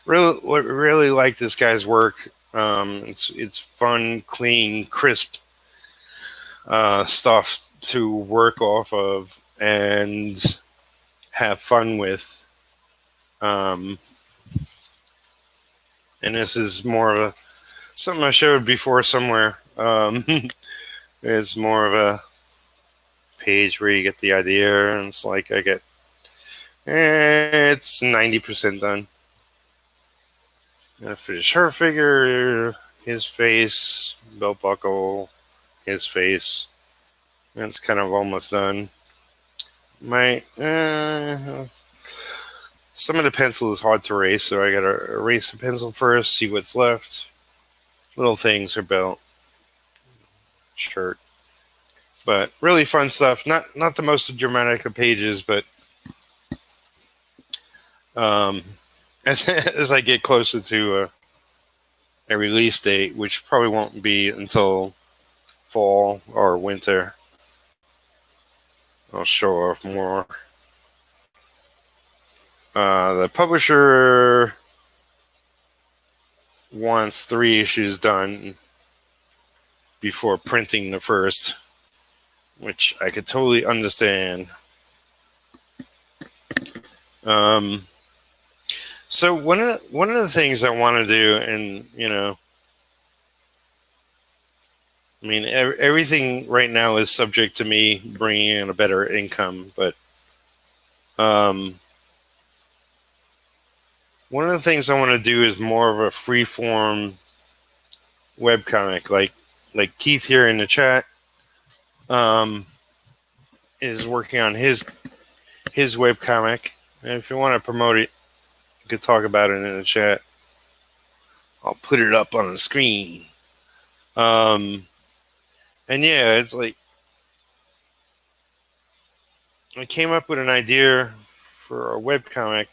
Really like this guy's work. It's fun, clean, crisp stuff to work off of and have fun with. And this is more of a something I showed before somewhere. It's more of a page where you get the idea, and it's like it's 90% done. Gonna finish her figure, his face, belt buckle, his face. That's kind of almost done. Some of the pencil is hard to erase, so I gotta erase the pencil first, see what's left. Little things are belt, shirt, but really fun stuff. Not the most dramatic of pages, but as I get closer to a release date, which probably won't be until fall or winter, I'll show off more. The publisher wants 3 issues done before printing the first, which I could totally understand. So one of the things I want to do, and I mean, everything right now is subject to me bringing in a better income, but one of the things I want to do is more of a free-form webcomic, like Keith here in the chat is working on his webcomic. And if you want to promote it, you could talk about it in the chat. I'll put it up on the screen. And yeah, it's like I came up with an idea for a webcomic,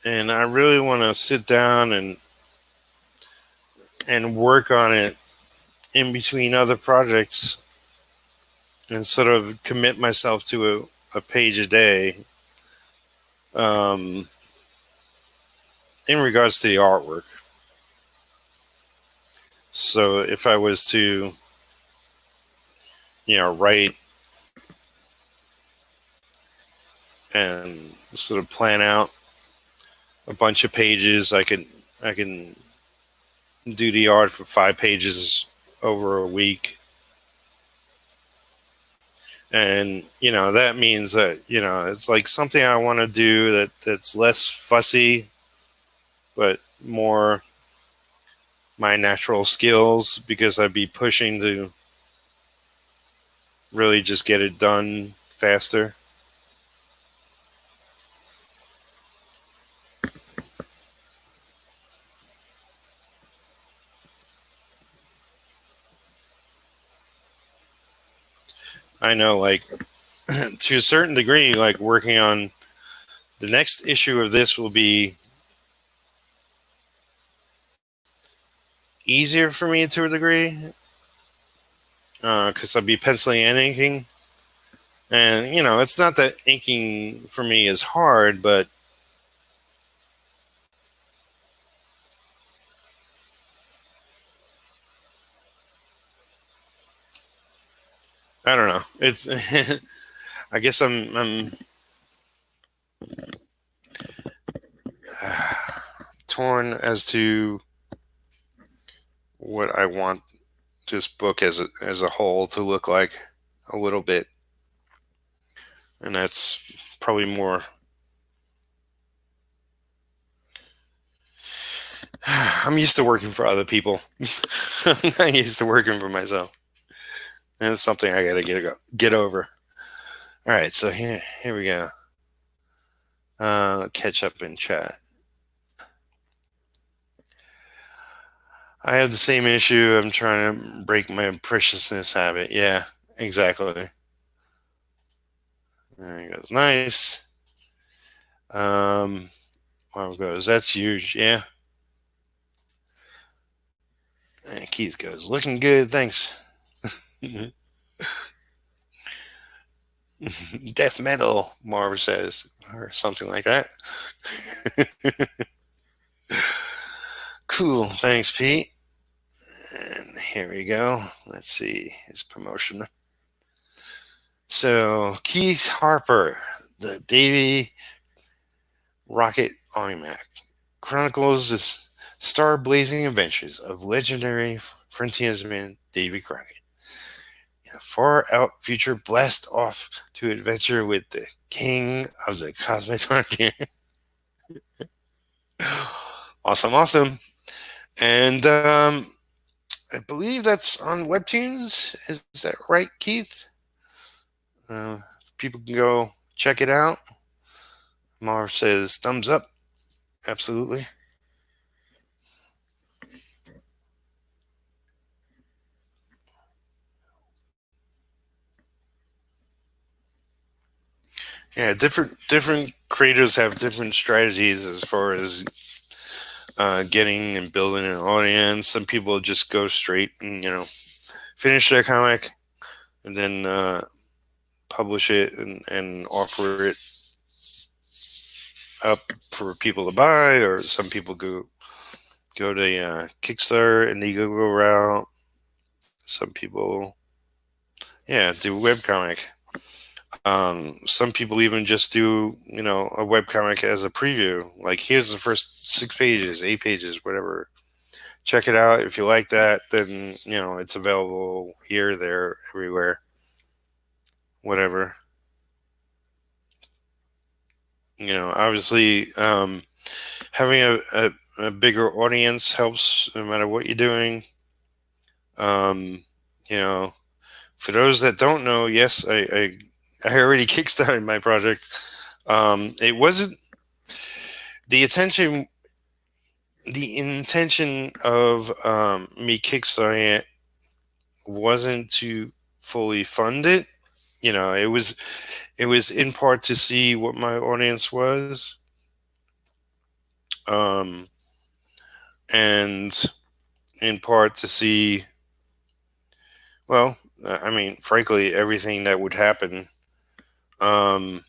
and I really want to sit down and work on it in between other projects and sort of commit myself to a page a day in regards to the artwork. So if I was to, write and sort of plan out a bunch of pages, I can do the art for 5 pages over a week. And, that means that, it's like something I want to do that's less fussy, but more my natural skills, because I'd be pushing to really just get it done faster. I know, like, to a certain degree, like working on the next issue of this will be easier for me to a degree, because I'll be penciling and inking. And, it's not that inking for me is hard, but I don't know. It's, I guess I'm torn as to what I want this book as a whole to look like a little bit. And that's probably more. I'm used to working for other people. I'm not used to working for myself. And it's something I gotta get over. All right, so here we go. Catch up in chat. I have the same issue. I'm trying to break my preciousness habit. Yeah, exactly. There he goes. Nice. Mom goes, that's huge. Yeah. And Keith goes, looking good. Thanks. Death metal, Marv says, or something like that. Cool. Thanks, Pete. And here we go. Let's see his promotion. So, Keith Harper, the Davy Rocket Army-Mac, chronicles the star-blazing adventures of legendary frontiersman Davy Crockett. In a far-out future, blast off to adventure with the king of the cosmic frontier. Awesome. And I believe that's on Webtoons. Is that right, Keith? People can go check it out. Marv says thumbs up. Absolutely. Yeah, different creators have different strategies as far as getting and building an audience. Some people just go straight and finish their comic and then publish it and offer it up for people to buy, or some people go to Kickstarter Indiegogo route. Some people, yeah, do webcomic. Some people even just do, a webcomic as a preview. Like, here's the first 6 pages, 8 pages, whatever. Check it out. If you like that, then, it's available here, there, everywhere, whatever. Obviously, having a bigger audience helps no matter what you're doing. Um, you know, for those that don't know, yes, I already kickstarted my project. It wasn't the attention, the intention of me kickstarting it wasn't to fully fund it. It was in part to see what my audience was, um, and in part to see, well, I mean, frankly, everything that would happen. Um,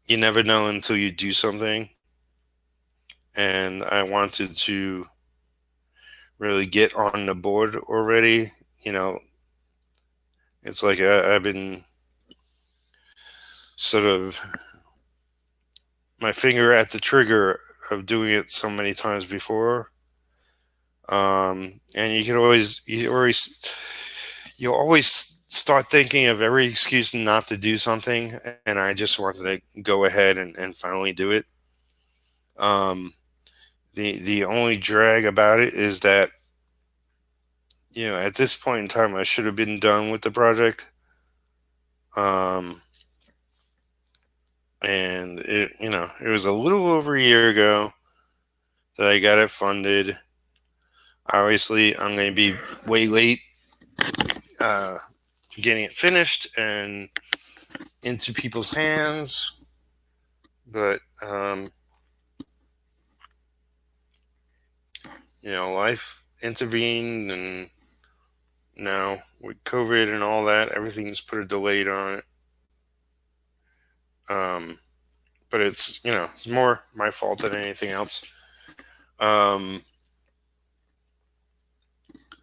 you never know until you do something, and I wanted to really get on the board already. You know, it's like I've been sort of my finger at the trigger of doing it so many times before. And you always start thinking of every excuse not to do something, and I just wanted to go ahead and finally do it. Um, the only drag about it is that, at this point in time, I should have been done with the project. Um, and it was a little over a year ago that I got it funded. Obviously, I'm going to be way late uh, getting it finished and into people's hands, but life intervened, and now with COVID and all that, everything's put a delay on it. Um, but it's more my fault than anything else. Um,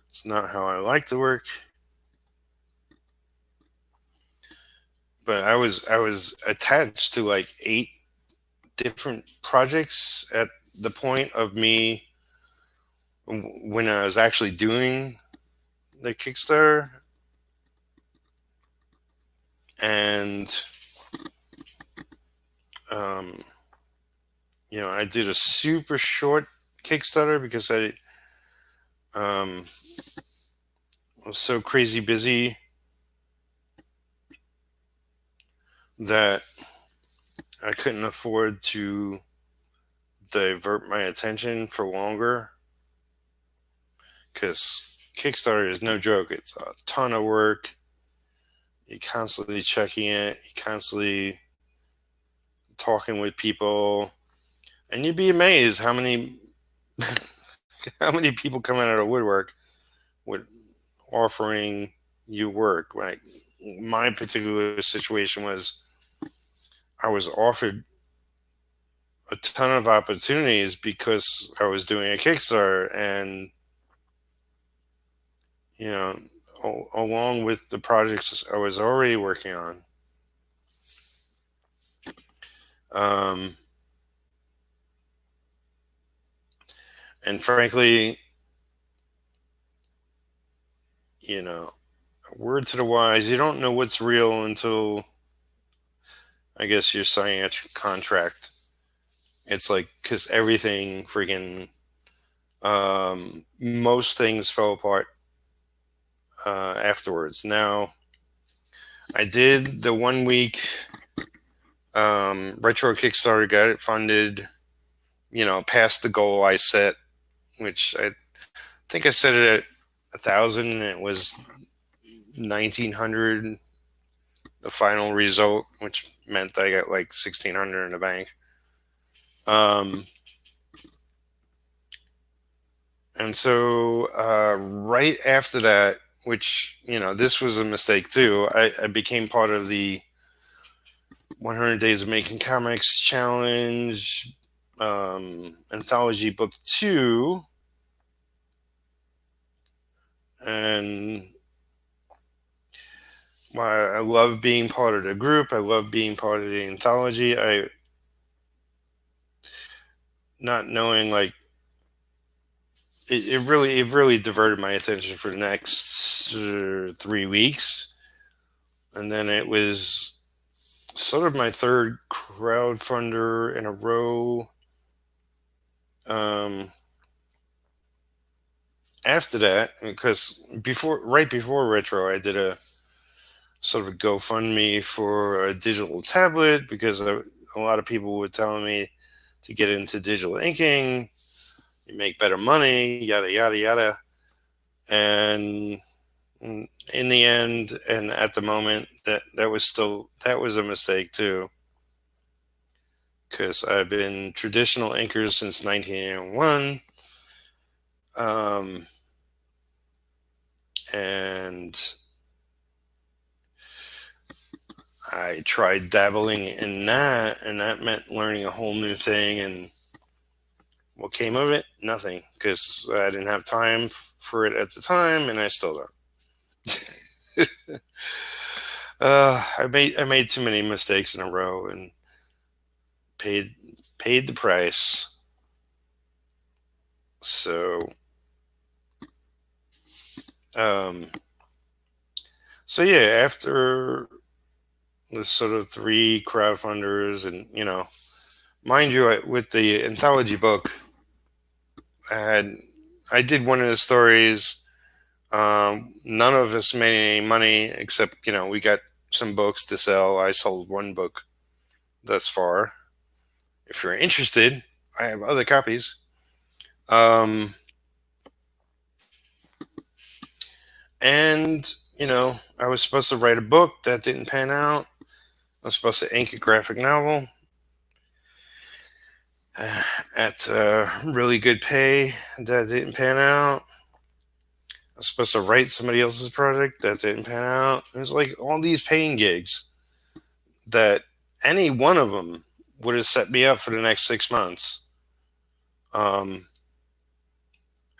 it's not how I like to work, but I was attached to like 8 different projects at the point of me when I was actually doing the Kickstarter, and um, I did a super short Kickstarter because I um, was so crazy busy that I couldn't afford to divert my attention for longer, because Kickstarter is no joke. It's a ton of work. You're constantly checking it. You're constantly talking with people, and you'd be amazed how many how many people come out of the woodwork with offering you work. Like, my particular situation was, I was offered a ton of opportunities because I was doing a Kickstarter, and you know, along with the projects I was already working on. Um, and frankly, you know, word to the wise, you don't know what's real until, I guess, you're signing a contract. It's like, because everything freaking, most things fell apart afterwards. Now, I did the 1 week retro Kickstarter, got it funded, past the goal I set, which I think I set it at 1,000, and it was 1,900, the final result, which meant I got like 1,600 in the bank. And so right after that, which this was a mistake too, I became part of the 100 Days of Making Comics Challenge, Anthology Book 2. And I love being part of the group. I love being part of the anthology. Not knowing, like, it really diverted my attention for the next 3 weeks. And then it was sort of my third crowdfunder in a row. After that, because right before Retro, I did a sort of a GoFundMe for a digital tablet, because a lot of people were telling me to get into digital inking, you make better money, yada yada yada. And in the end, and at the moment, that was a mistake too, because I've been traditional inkers since 1981. And I tried dabbling in that, and that meant learning a whole new thing. And what came of it? Nothing, because I didn't have time for it at the time, and I still don't. I made too many mistakes in a row and paid the price. So um, so yeah, after the sort of 3 crowdfunders, and mind you, with the anthology book, I had I did one of the stories. None of us made any money, except we got some books to sell. I sold 1 book thus far. If you're interested, I have other copies. Um, and I was supposed to write a book that didn't pan out. I was supposed to ink a graphic novel at really good pay that didn't pan out. I was supposed to write somebody else's project that didn't pan out. It was like all these paying gigs that any one of them would have set me up for the next 6 months. Um,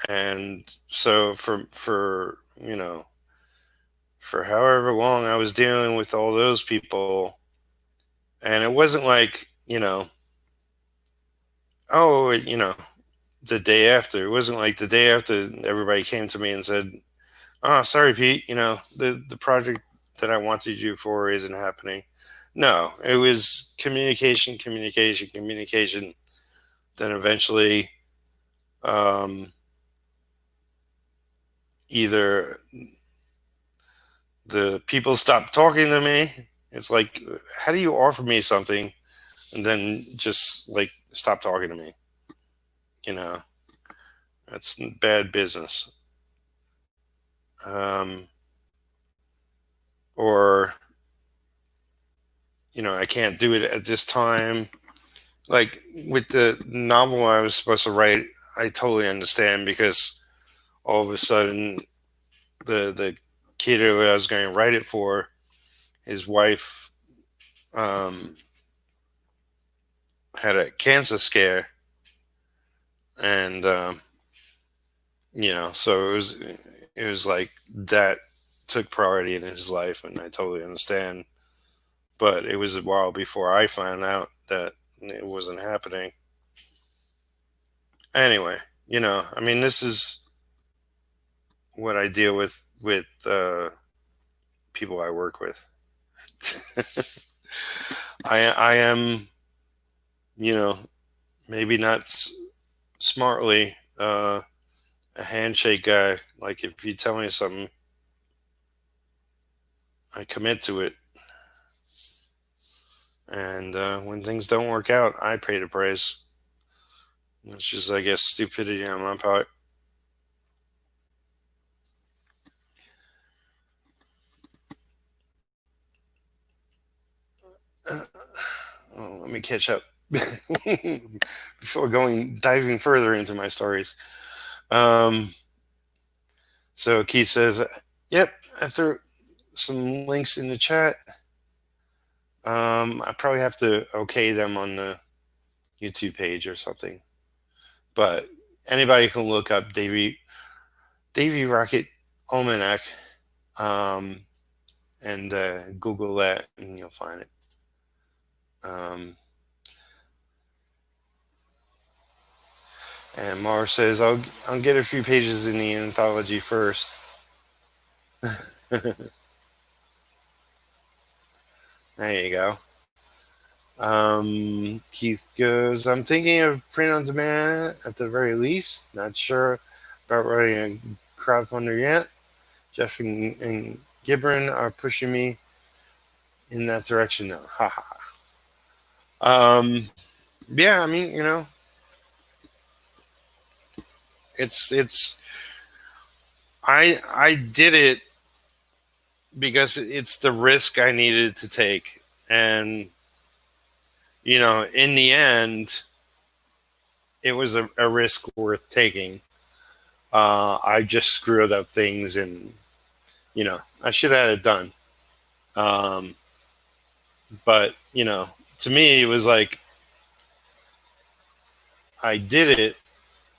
and so for however long I was dealing with all those people, and it wasn't like oh, the day after. It wasn't like the day after everybody came to me and said, "Oh, sorry, Pete. The project that I wanted you for isn't happening." No, it was communication, communication, communication. Then eventually, um, either the people stopped talking to me. It's like, how do you offer me something and then just like stop talking to me? You know, that's bad business. Um, or I can't do it at this time. Like with the novel I was supposed to write, I totally understand, because all of a sudden the kid who I was going to write it for, his wife um, had a cancer scare, and so it was like that took priority in his life, and I totally understand. But it was a while before I found out that it wasn't happening. Anyway, I mean, this is what I deal with people I work with. I am, you know, maybe not smartly a handshake guy. Like, if you tell me something, I commit to it. And when things don't work out, I pay the price. It's just, I guess, stupidity on my part. Let me catch up before diving further into my stories. So Keith says, "Yep, I threw some links in the chat. I probably have to okay them on the YouTube page or something. But anybody can look up Davy Rocket Almanac, um, and Google that, and you'll find it. Um, and Mar says, I'll get a few pages in the anthology first." There you go. Keith goes, "I'm thinking of print on demand at the very least. Not sure about writing a crowdfunder yet. Jeff and Gibran are pushing me in that direction now. Haha. Yeah, I mean, it's I did it because it's the risk I needed to take, and in the end, it was a risk worth taking. I just screwed up things, and I should have had it done. Um, but to me, it was like I did it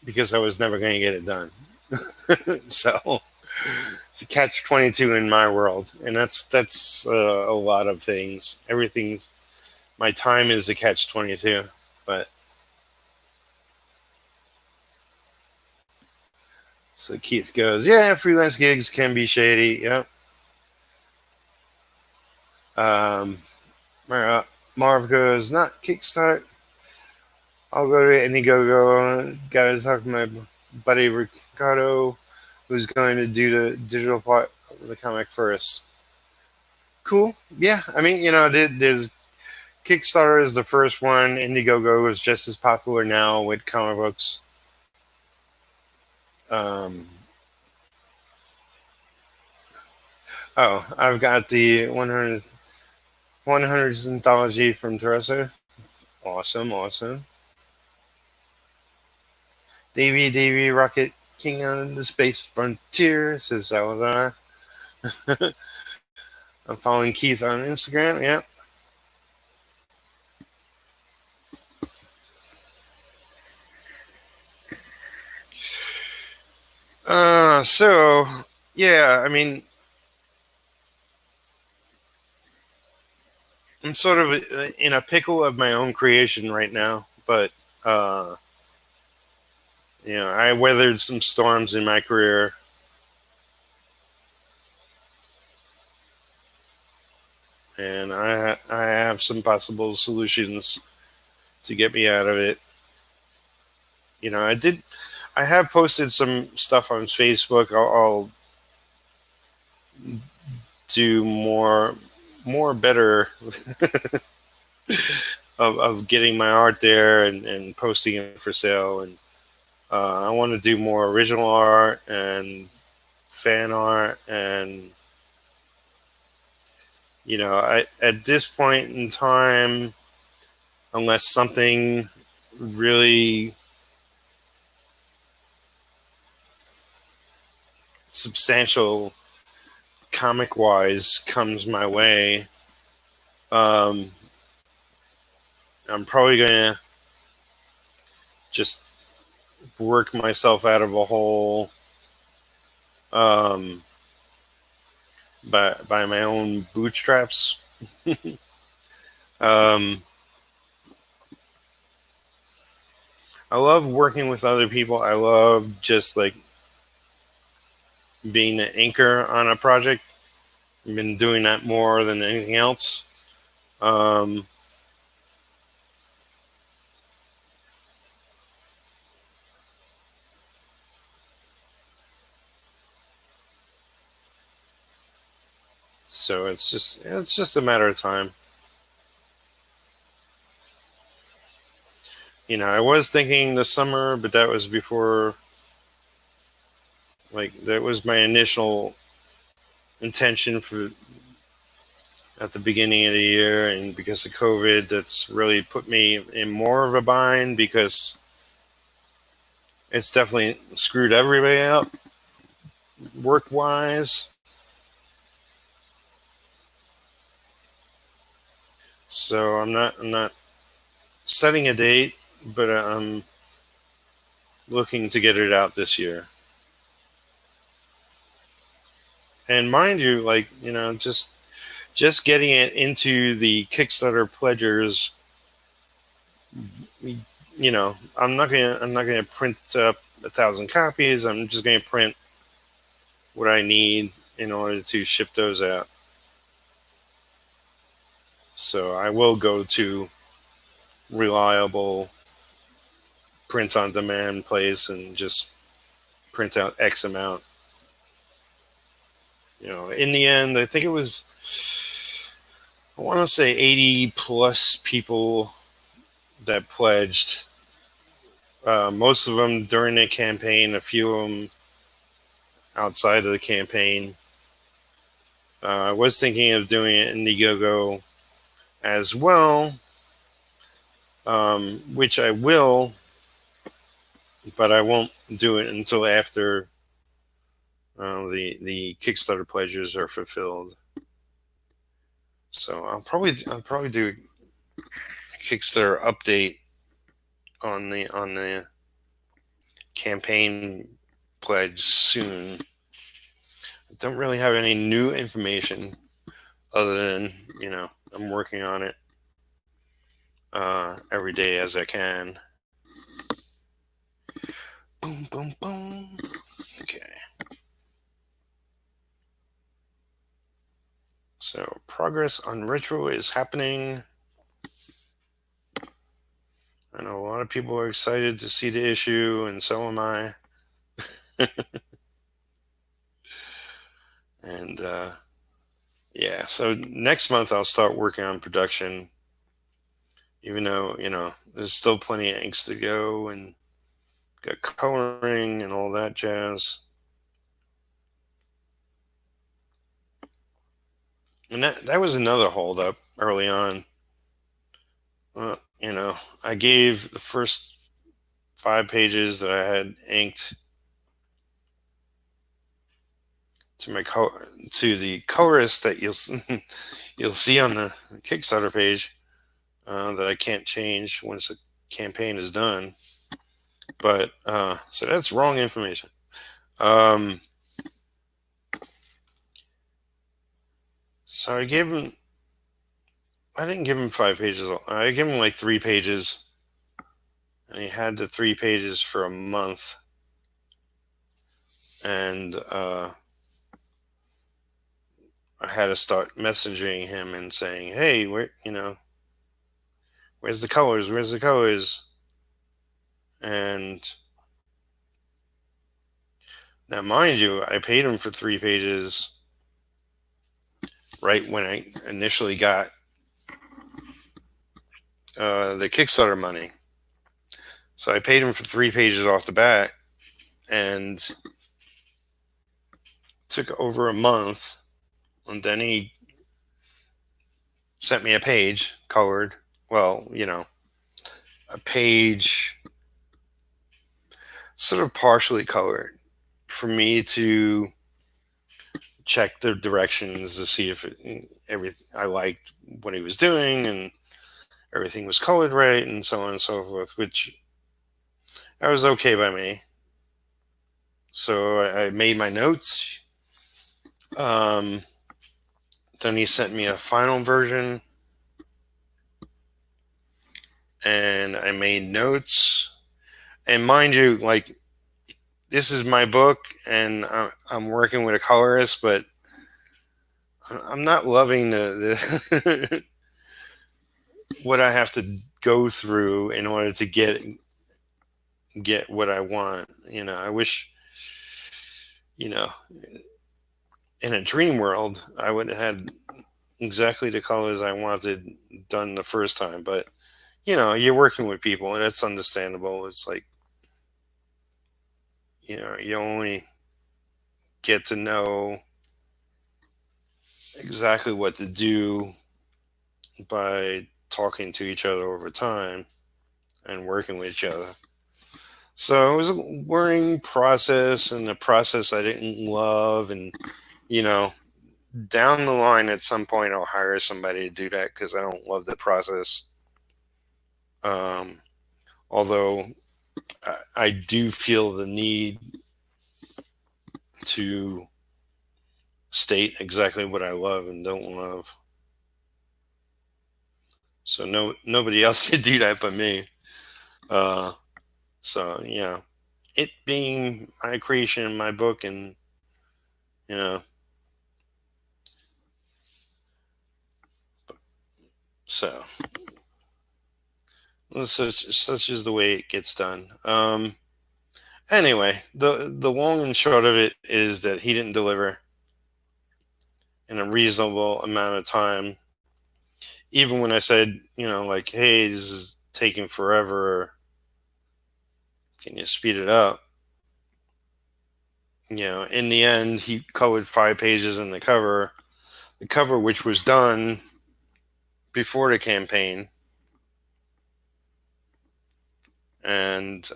because I was never going to get it done. So it's a catch-22 in my world, and that's a lot of things. Everything's my time is a catch-22, but so Keith goes, "Yeah, freelance gigs can be shady." Yeah. Um, Marv goes, "Not Kickstart. I'll go to Indiegogo. Got to talk to my buddy Ricardo, who's going to do the digital part of the comic first." Cool. Yeah. I mean, there's Kickstarter is the first one. Indiegogo is just as popular now with comic books. Um, I've got the 100th anthology from Teresa. Awesome, awesome. Davy, Rocket King on the Space Frontier, says Salazar. I'm following Keith on Instagram. Yeah. So yeah, I mean, I'm sort of in a pickle of my own creation right now, but uh, I weathered some storms in my career, and I have some possible solutions to get me out of it. I have posted some stuff on Facebook. I'll do more better of getting my art there and posting it for sale. And I want to do more original art and fan art. And at this point in time, unless something really substantial comic wise comes my way, um, I'm probably gonna just work myself out of a hole, um, by my own bootstraps. um, I love working with other people. I love just like being the anchor on a project. I've been doing that more than anything else. Um, so it's just a matter of time. I was thinking the summer, but that was before. Like that was my initial intention for at the beginning of the year, and because of COVID, that's really put me in more of a bind because it's definitely screwed everybody up work wise. So I'm not setting a date, but I'm looking to get it out this year. And mind you, like, just getting it into the Kickstarter pledgers, I'm not gonna print up 1,000 copies. I'm just gonna print what I need in order to ship those out. So I will go to reliable print on demand place and just print out X amount. In the end, I think it was, I want to say 80 plus people that pledged. Most of them during the campaign, a few of them outside of the campaign. I was thinking of doing it in Indiegogo as well, which I will, but I won't do it until after the Kickstarter pledges are fulfilled. So I'll probably do a Kickstarter update on the campaign pledge soon. I don't really have any new information other than I'm working on it every day as I can. Boom, boom, boom. Okay. So progress on Retro is happening. I know a lot of people are excited to see the issue, and so am I. And yeah, so next month I'll start working on production, even though there's still plenty of inks to go and got coloring and all that jazz. And that was another holdup early on. I gave the first 5 pages that I had inked to the colorist that you'll see on the Kickstarter page, that I can't change once the campaign is done. But so that's wrong information. So I didn't give him 5 pages. I gave him like 3 pages, and he had the 3 pages for a month. And I had to start messaging him and saying, "Hey, where's the colors? Where's the colors?" And now, mind you, I paid him for 3 pages right when I initially got the Kickstarter money. So I paid him for 3 pages off the bat, and took over a month, and then he sent me a page colored. Well, a page sort of partially colored for me to check the directions to see if I liked what he was doing and everything was colored right and so on and so forth, which I was okay by me. So I made my notes. Then he sent me a final version, and I made notes. And mind you, like, this is my book, and I'm working with a colorist, but I'm not loving the what I have to go through in order to get what I want. I wish, in a dream world, I would have had exactly the colors I wanted done the first time. But you're working with people, and that's understandable. It's like, you only get to know exactly what to do by talking to each other over time and working with each other. So it was a learning process, and a process I didn't love. And, down the line at some point I'll hire somebody to do that because I don't love the process. Um, Although I do feel the need to state exactly what I love and don't love. So nobody else can do that but me. Uh, so yeah, it being my creation, my book, and you know, so such is the way it gets done. Anyway, the long and short of it is that he didn't deliver in a reasonable amount of time. Even when I said, like, hey, this is taking forever, can you speed it up? In the end, he covered 5 pages in the cover which was done before the campaign, and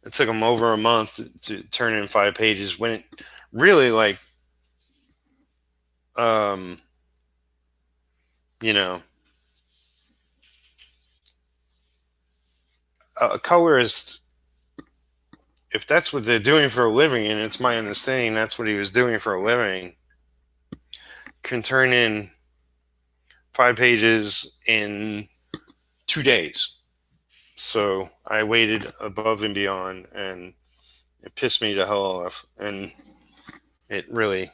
it took him over a month to turn in 5 pages. When it really, like, um, you know, a colorist, if that's what they're doing for a living, and it's my understanding that's what he was doing for a living, can turn in 5 pages in 2 days. So I waited above and beyond, and it pissed me the hell off, and it really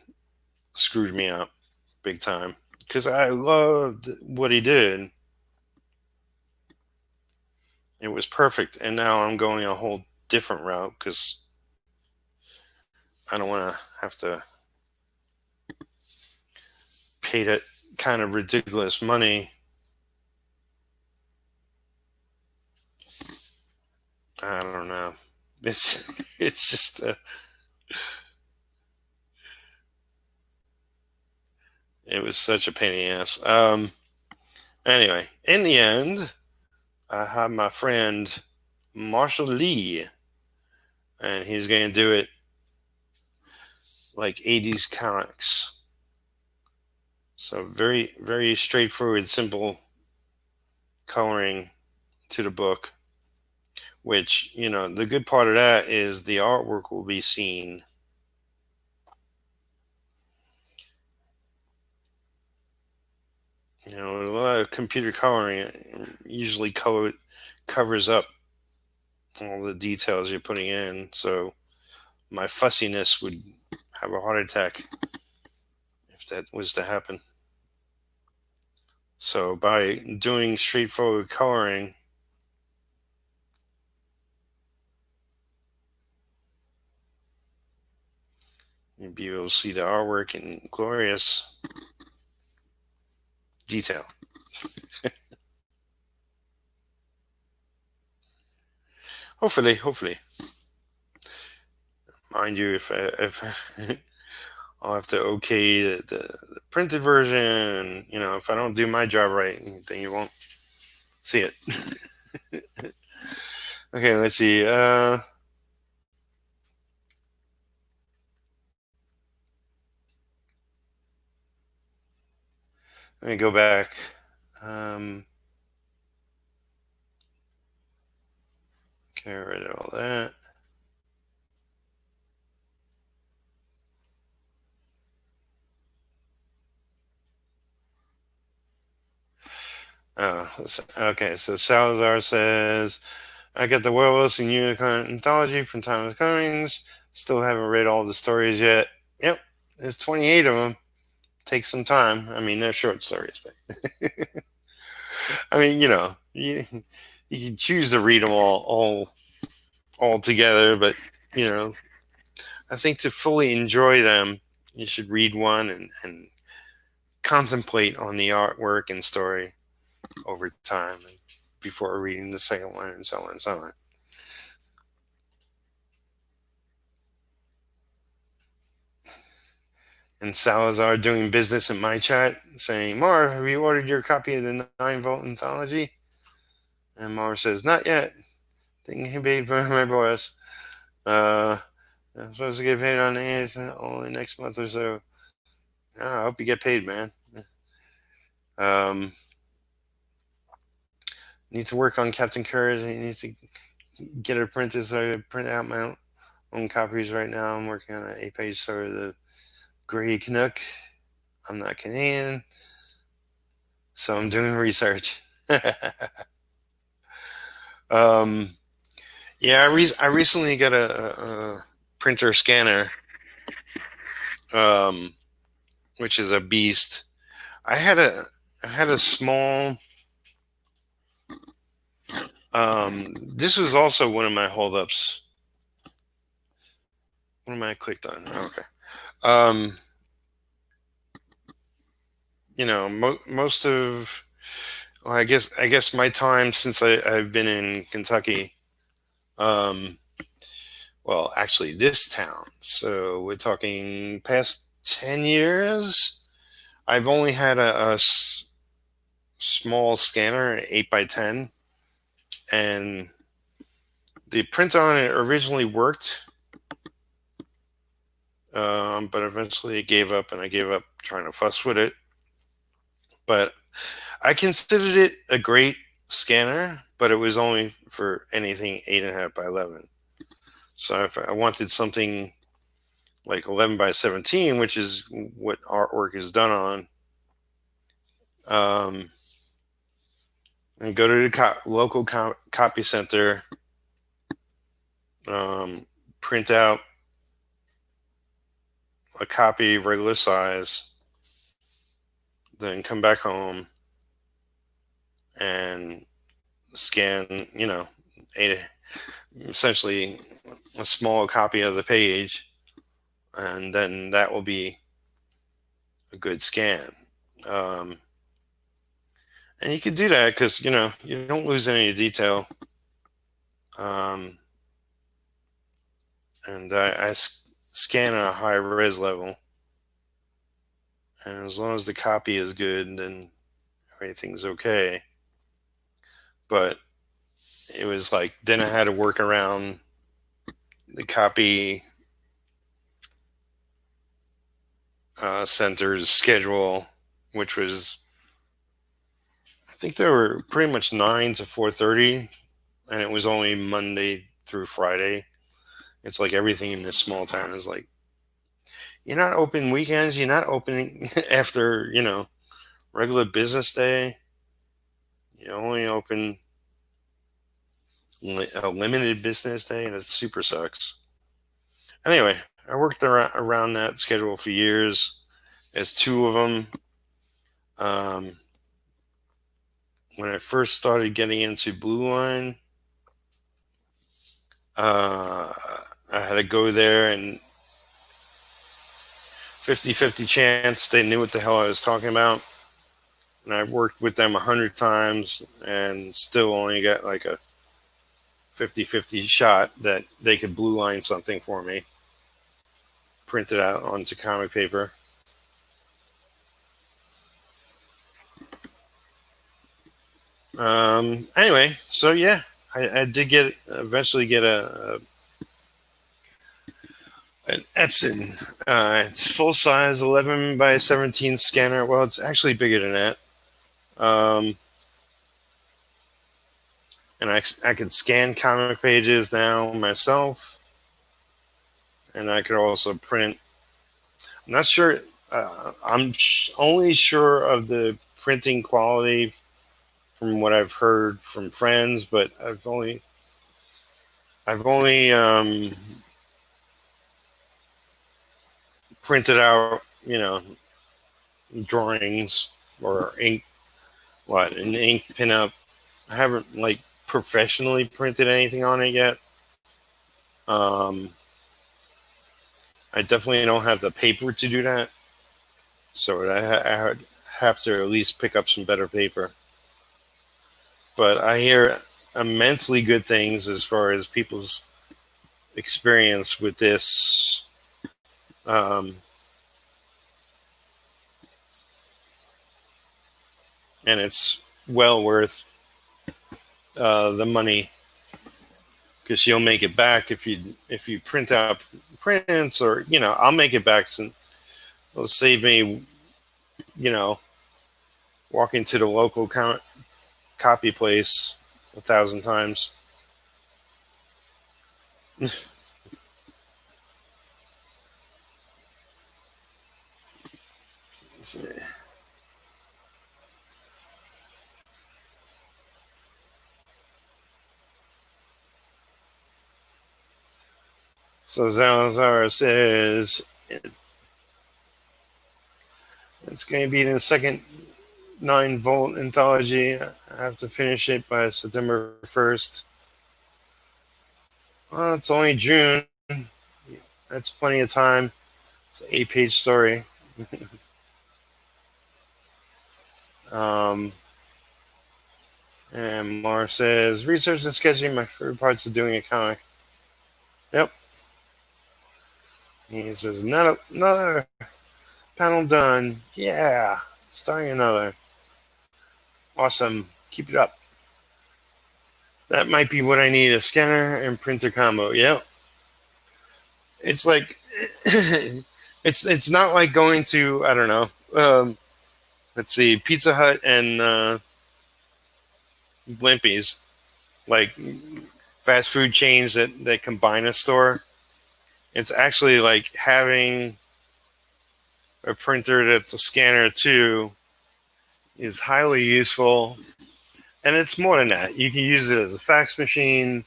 screwed me up big time because I loved what he did. It was perfect, and now I'm going a whole different route because I don't want to have to pay that kind of ridiculous money. I don't know. It's just it was such a pain in the ass. Anyway, in the end, I have my friend Marshall Lee, and he's going to do it like 80s comics. So very, very straightforward, simple coloring to the book, which, the good part of that is the artwork will be seen. A lot of computer coloring usually covers up all the details you're putting in. So my fussiness would have a heart attack if that was to happen. So by doing straightforward coloring, you'll be able to see the artwork in glorious detail. Hopefully. Mind you, if I'll have to okay the printed version. If I don't do my job right, then you won't see it. Okay, let's see. Let me go back. Get rid of all that. Okay, so Salazar says, I got the Werewolves and Unicorn anthology from Thomas Cummings. Still haven't read all the stories yet. Yep, there's 28 of them. Takes some time. I mean, they're short stories, but I mean, you can choose to read them all together, but you know, I think to fully enjoy them, you should read one and contemplate on the artwork and story over time before reading the second one, and so on and so on. And Salazar doing business in my chat saying, Mar, have you ordered your copy of the 9-Volt anthology? And Mar says, not yet. Thinking he paid for my boss. I'm supposed to get paid on the 8th, only next month or so. I hope you get paid, man. Um, need to work on Captain Courage. I need to get it printed, so I print out my own copies right now. I'm working on an 8-page story of the Grey Canuck. I'm not Canadian, so I'm doing research. um, yeah, I recently got a printer scanner, um, which is a beast. I had a small. This was also one of my holdups. What am I clicked on? Okay. Um, most of, well, I guess my time since I've been in Kentucky, um, well, actually this town. So we're talking past 10 years. I've only had a small scanner, 8x10, and the print on it originally worked, but eventually it gave up, and I gave up trying to fuss with it. But I considered it a great scanner, but it was only for anything 8.5x11. So if I wanted something like 11x17, which is what artwork is done on, and go to the local copy center, print out a copy regular size, then come back home and scan, eight, essentially a small copy of the page, and then that will be a good scan. Um, and you could do that because you don't lose any detail. Um, and I scan at a high res level, and as long as the copy is good, then everything's okay. But it was like, then I had to work around the copy center's schedule, which was, I think they were pretty much 9 to 4:30, and it was only Monday through Friday. It's like everything in this small town is like, you're not open weekends, you're not opening after regular business day. You only open a limited business day, and it super sucks. Anyway, I worked around that schedule for years as two of them. When I first started getting into Blue Line, I had to go there, and 50-50 chance they knew what the hell I was talking about. And I worked with them 100 times and still only got like a 50-50 shot that they could blue line something for me, print it out onto comic paper. Anyway, so yeah, I did eventually get an Epson. It's full size 11x17 scanner. Well, it's actually bigger than that. And I could scan comic pages now myself, and I could also print. I'm not sure. I'm only sure of the printing quality from what I've heard from friends, but I've only printed out, drawings or an ink pinup. I haven't like professionally printed anything on it yet. Um, I definitely don't have the paper to do that, so I have to at least pick up some better paper. But I hear immensely good things as far as people's experience with this. Um, and it's well worth the money, because you'll make it back if you print out prints, or I'll make it back. Some it'll save me, you know, walking to the local copy place 1,000 times. So Zalazar says it's going to be the second 9-volt anthology. I have to finish it by September 1st. Well, it's only June. That's plenty of time. It's an 8-page story. And Mar says, research and sketching, my favorite parts of doing a comic. Yep. He says, another panel done. Yeah. Starting another. Awesome. Keep it up. That might be what I need, a scanner and printer combo. Yep. It's like, it's not like going to, I don't know, let's see, Pizza Hut and Blimpies, like fast food chains that combine a store. It's actually like having a printer that's a scanner too is highly useful. And it's more than that. You can use it as a fax machine.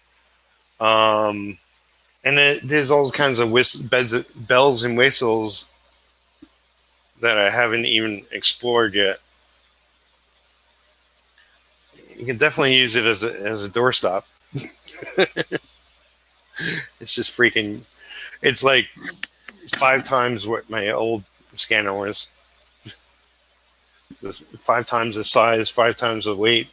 And there's all kinds of bells and whistles that I haven't even explored yet. You can definitely use it as a doorstop. It's just freaking. It's like 5 times what my old scanner was. 5 times the size, 5 times the weight.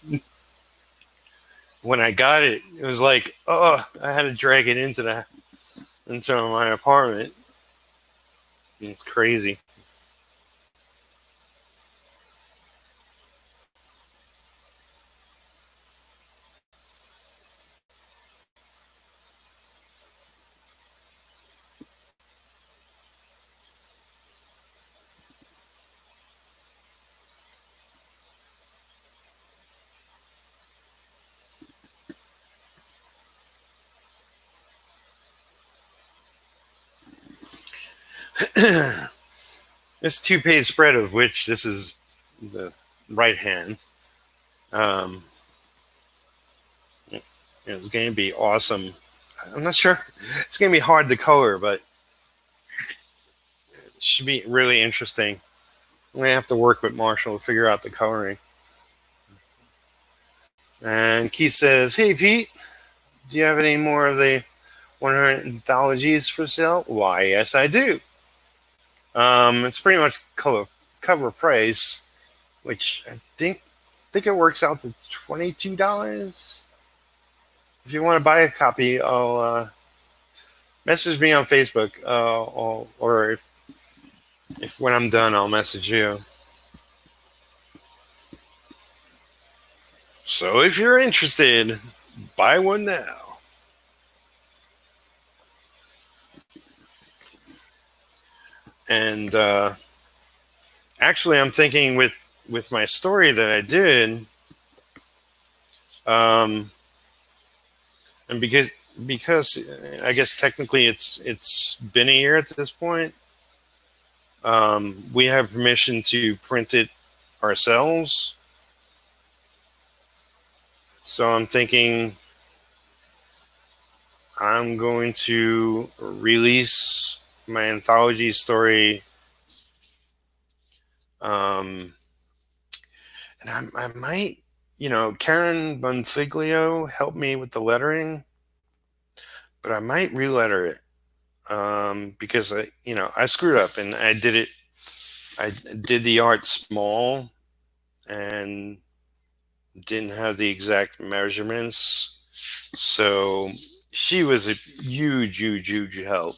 When I got it, it was like, oh, I had to drag it into my apartment. It's crazy. This 2-page spread, of which this is the right hand. It's going to be awesome. I'm not sure. It's going to be hard to color, but it should be really interesting. I'm going to have to work with Marshall to figure out the coloring. And Keith says, hey, Pete, do you have any more of the 100 anthologies for sale? Why, yes, I do. It's pretty much cover price, which I think it works out to $22. If you want to buy a copy, I'll message me on Facebook, or if when I'm done, I'll message you. So if you're interested, buy one now. And actually, I'm thinking with my story that I did, and because I guess technically it's been a year at this point, we have permission to print it ourselves. So I'm thinking I'm going to release my anthology story, and I might, Karen Bonfiglio helped me with the lettering, but I might re-letter it, because I screwed up and I did the art small and didn't have the exact measurements. So she was a huge help.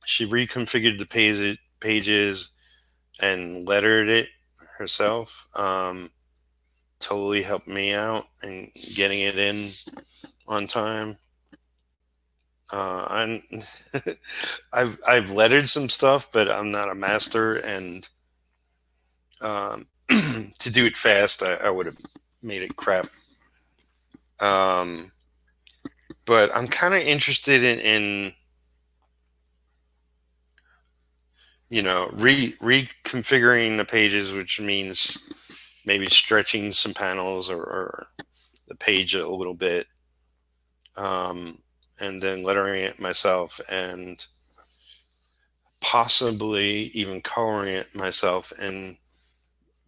She reconfigured the pages and lettered it herself. Totally helped me out in getting it in on time. I'm I've lettered some stuff, but I'm not a master, and um, to do it fast, I would have made it crap. Um, but I'm kind of interested in reconfiguring the pages, which means maybe stretching some panels or the page a little bit, um, and then lettering it myself, and possibly even coloring it myself, and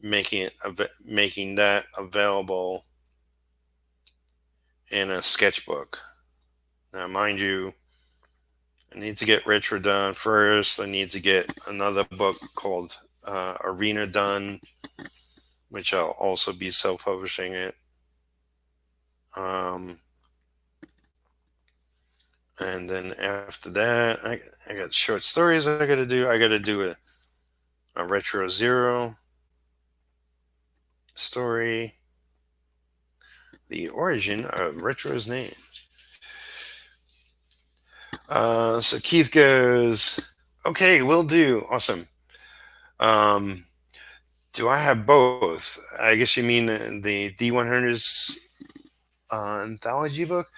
making that available in a sketchbook. Now, mind you, I need to get retro done first. I need to get another book called Arena done, which I'll also be self-publishing it. Um, and then after that, I got short stories I got to do. I got to do a Retro Zero story, the origin of Retro's name. So Keith goes, okay, will do. Awesome. Um, do I have both? I guess you mean the D100's anthology book.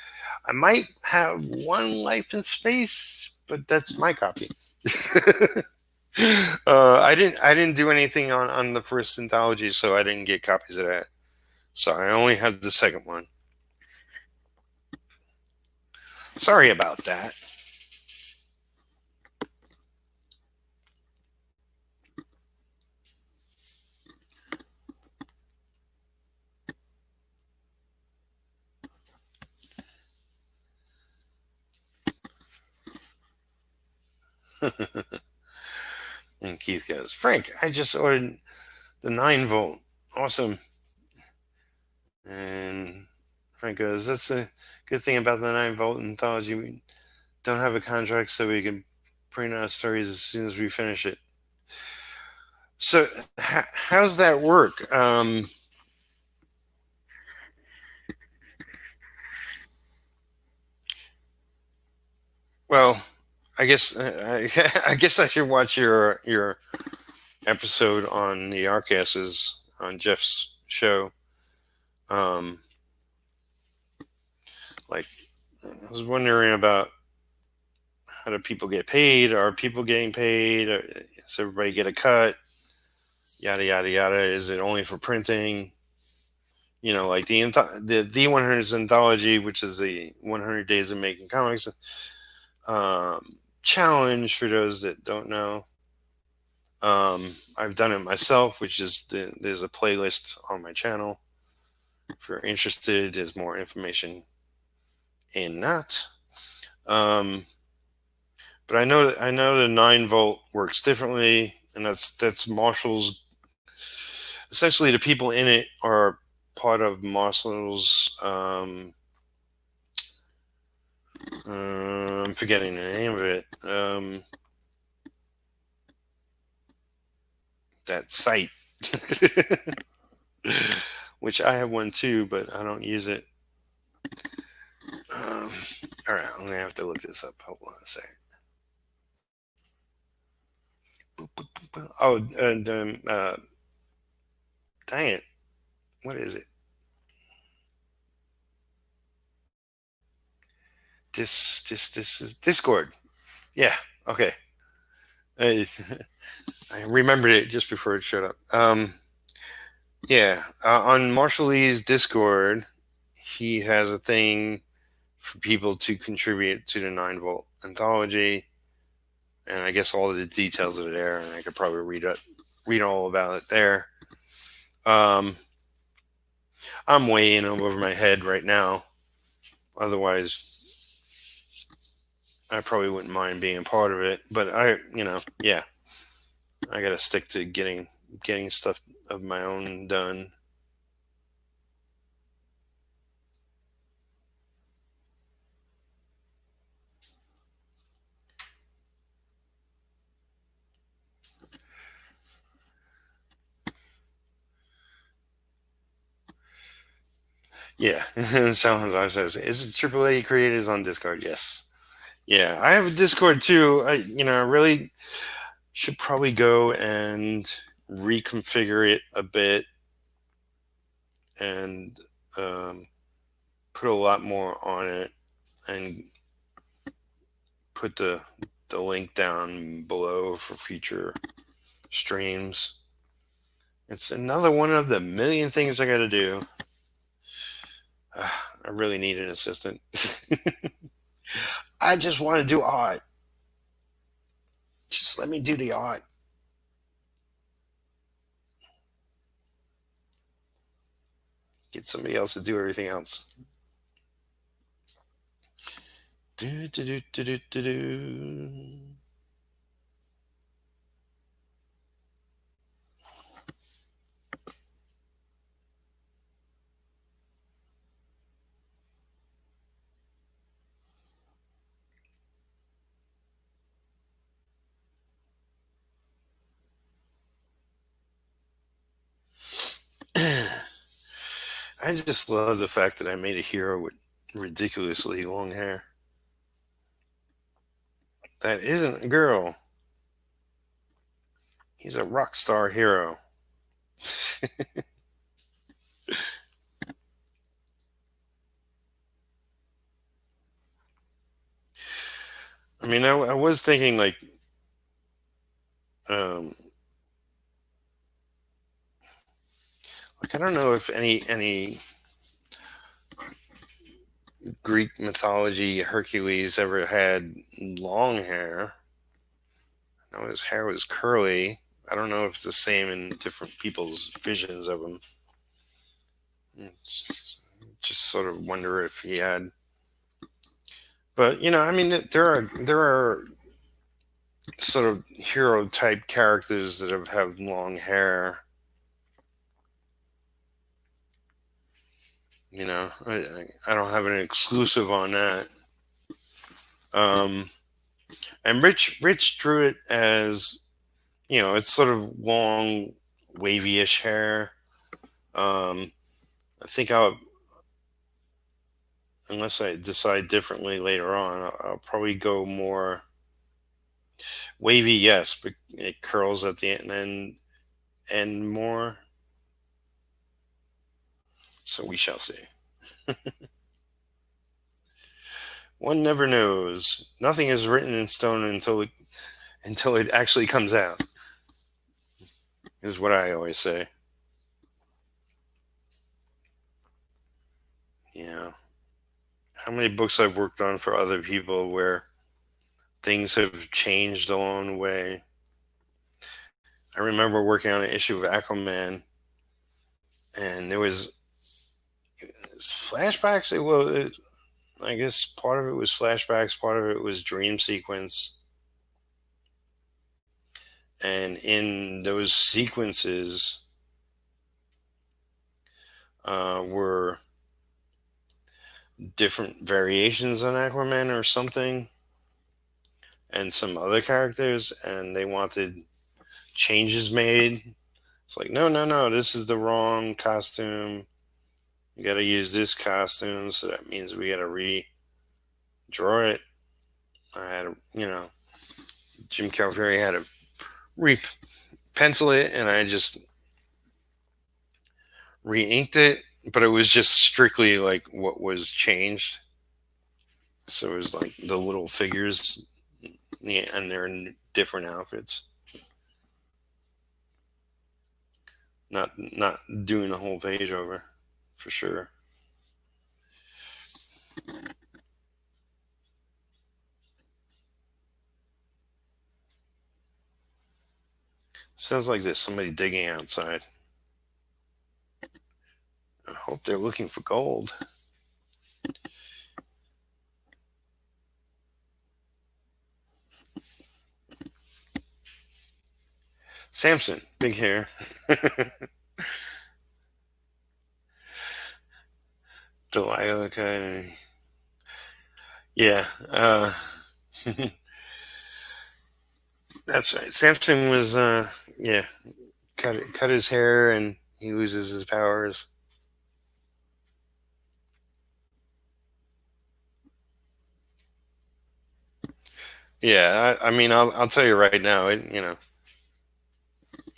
I might have one Life in Space, but that's my copy. I didn't do anything on the first anthology, so I didn't get copies of that. So I only have the second one. Sorry about that. And Keith goes, Frank, I just ordered the 9 volt. Awesome. And Frank goes, that's a good thing about the 9 volt anthology. We don't have a contract, so we can print out stories as soon as we finish it. So, how's that work? Well, I guess I guess I should watch your episode on the ARTCASTERS on Jeff's show. Um, like, I was wondering about how do people get paid? Are people getting paid? Does everybody get a cut? Yada yada yada. Is it only for printing? Like the D100's anthology, which is the 100 Days of Making Comics challenge. For those that don't know, I've done it myself, which is there's a playlist on my channel. If you're interested, there's more information in that. Um, but I know the 9 volt works differently, and that's Marshall's. Essentially, the people in it are part of Marshall's. I'm forgetting the name of it. That site, which I have one too, but I don't use it. Um, all right, I'm gonna have to look this up. Hold on a second. Oh, dang it! What is it? This is Discord. Yeah. Okay. I, I remembered it just before it showed up. Yeah. On Marshall Lee's Discord, he has a thing for people to contribute to the 9 volt anthology, and I guess all of the details are there, and I could probably read all about it there. Um, I'm way in over my head right now. Otherwise, I probably wouldn't mind being a part of it. But yeah, I got to stick to getting stuff of my own done. Yeah, someone says, "Is it AAA creators on Discord?" Yes, Yeah, I have a Discord too. I really should probably go and reconfigure it a bit and um, put a lot more on it and put the link down below for future streams. It's another one of the million things I got to do. I really need an assistant. I just want to do art. Just let me do the art. Get somebody else to do everything else. Do, do, do, do, do, do, do. I just love the fact that I made a hero with ridiculously long hair. That isn't a girl. He's a rock star hero. I mean, I was thinking um, like I don't know if any Greek mythology Hercules ever had long hair. I know his hair was curly. I don't know if it's the same in different people's visions of him. Just sort of wonder if he had. But I mean, there are sort of hero type characters that have long hair. I don't have an exclusive on that. Um, and Rich drew it as it's sort of long, wavy-ish hair. I think unless I decide differently later on, I'll probably go more wavy. Yes, but it curls at the end and more. So we shall see. One never knows. Nothing is written in stone until it actually comes out. Is what I always say. Yeah. How many books I've worked on for other people where things have changed along the way. I remember working on an issue of Aquaman, and there was flashbacks. I guess part of it was flashbacks, part of it was dream sequence, and in those sequences were different variations on Aquaman or something, and some other characters, and they wanted changes made. It's like, no, no, no, this is the wrong costume. You got to use this costume, so that means we got to redraw it. I had to, Jim Calvary had to re-pencil it, and I just re-inked it, but it was just strictly like what was changed. So it was like the little figures, yeah, and they're in different outfits. Not doing the whole page over, for sure. Sounds like there's somebody digging outside. I hope they're looking for gold. Samson, big hair. Delilah kind of. Yeah. That's right. Samson was, yeah, cut his hair and he loses his powers. Yeah, I mean, I'll tell you right now.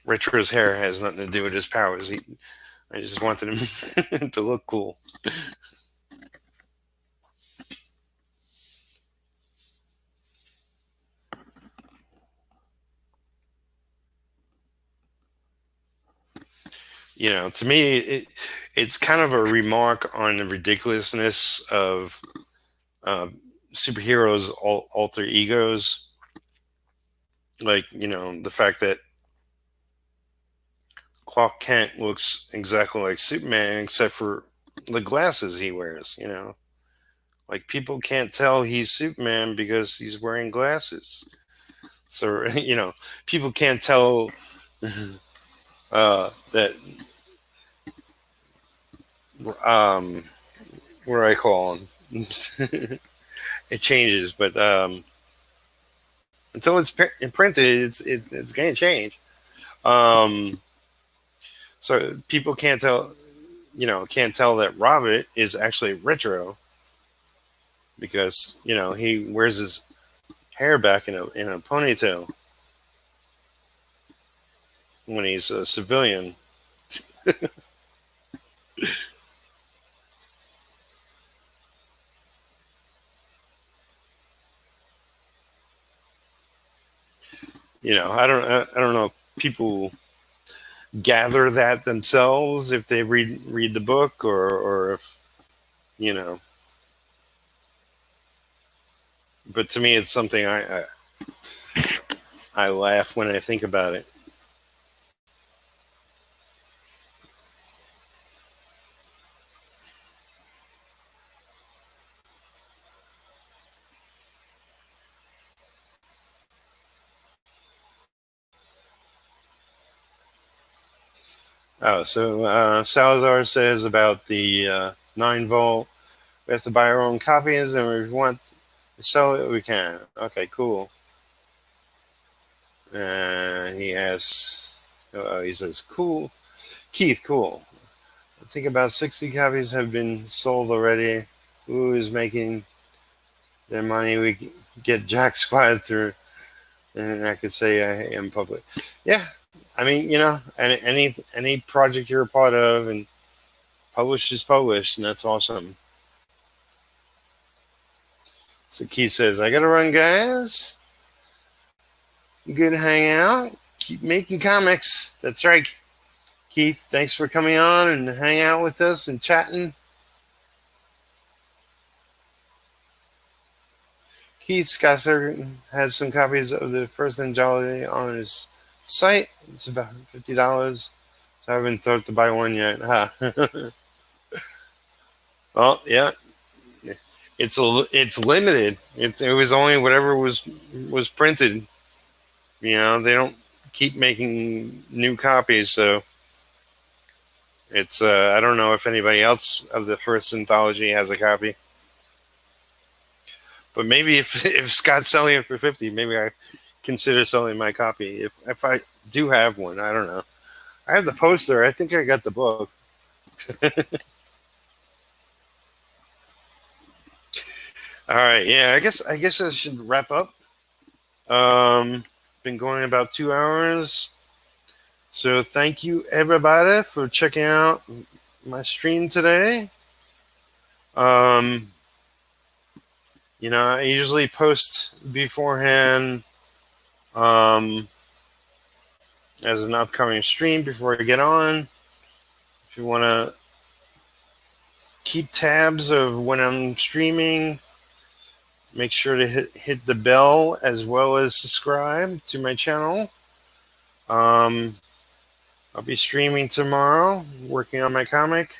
Retro's hair has nothing to do with his powers. I just wanted him to look cool. To me, it's kind of a remark on the ridiculousness of uh, superheroes' alter egos. Like, the fact that Clark Kent looks exactly like Superman, except for the glasses he wears. Like, people can't tell he's Superman because he's wearing glasses. So, people can't tell that, what do I call him? It changes, but until it's imprinted, it's going to change. Um, so people can't tell that Robert is actually retro because he wears his hair back in a ponytail when he's a civilian. I don't know if people gather that themselves if they read the book, or if you know but to me it's something I laugh when I think about it. Oh, so Salazar says about the 9 volt. We have to buy our own copies, and if we want to sell it, we can. Okay, cool. He asks, he says, cool. Keith, cool. I think about 60 copies have been sold already. Who is making their money? We get Jack Squad through, and I could say I am public. Yeah, I mean, any project you're a part of and published is published, and that's awesome. So Keith says, I gotta run, guys. Good hangout. Keep making comics. That's right, Keith. Thanks for coming on and hang out with us and chatting. Keith Scasser has some copies of the first anthology on his site. It's about $50. So I haven't thought to buy one yet. Huh. Well, yeah. It's limited. It was only whatever was printed. They don't keep making new copies, so it's I don't know if anybody else of the first anthology has a copy. But maybe if Scott's selling it for 50, maybe I consider selling my copy. If I do have one, I don't know. I have the poster. I think I got the book. All right, yeah. I guess I should wrap up. Been going about 2 hours. So thank you everybody for checking out my stream today. Um, I usually post beforehand as an upcoming stream before I get on. If you want to keep tabs of when I'm streaming, make sure to hit the bell as well as subscribe to my channel. I'll be streaming tomorrow, working on my comic,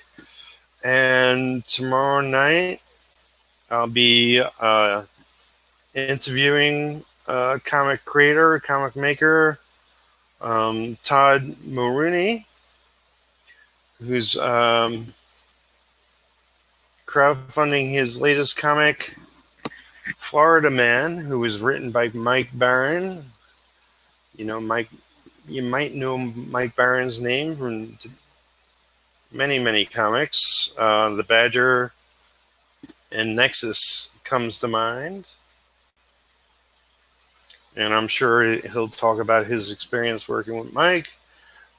and tomorrow night I'll be interviewing a comic creator, comic maker, Todd Maroney, who's crowdfunding his latest comic, Florida Man, who was written by Mike Barron. Mike, you might know Mike Barron's name from many, many comics. The Badger and Nexus comes to mind. And I'm sure he'll talk about his experience working with Mike,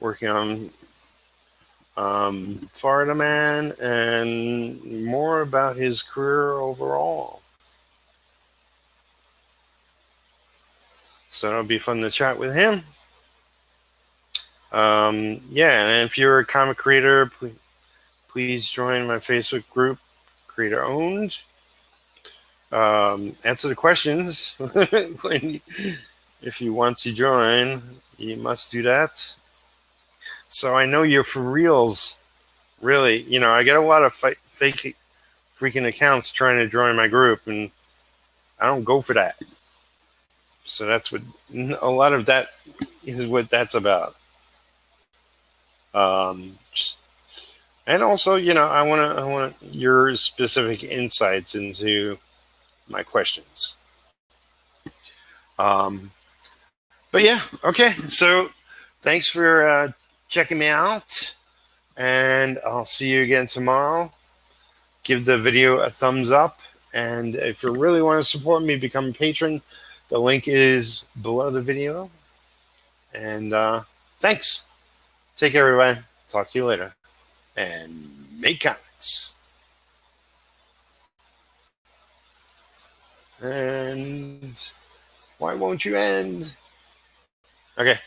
working on Florida Man, and more about his career overall. So it'll be fun to chat with him. Yeah, and if you're a comic creator, please join my Facebook group, Creator Owned. Answer the questions. If you want to join, you must do that. So I know you're for reals. Really, I get a lot of fake freaking accounts trying to join my group, and I don't go for that. So that's what a lot of that is what that's about. And also, I want your specific insights into my questions. But yeah, okay. So thanks for checking me out, and I'll see you again tomorrow. Give the video a thumbs up, and if you really want to support me, become a patron. The link is below the video. And thanks. Take care, everybody. Talk to you later. And make comics. And why won't you end? Okay.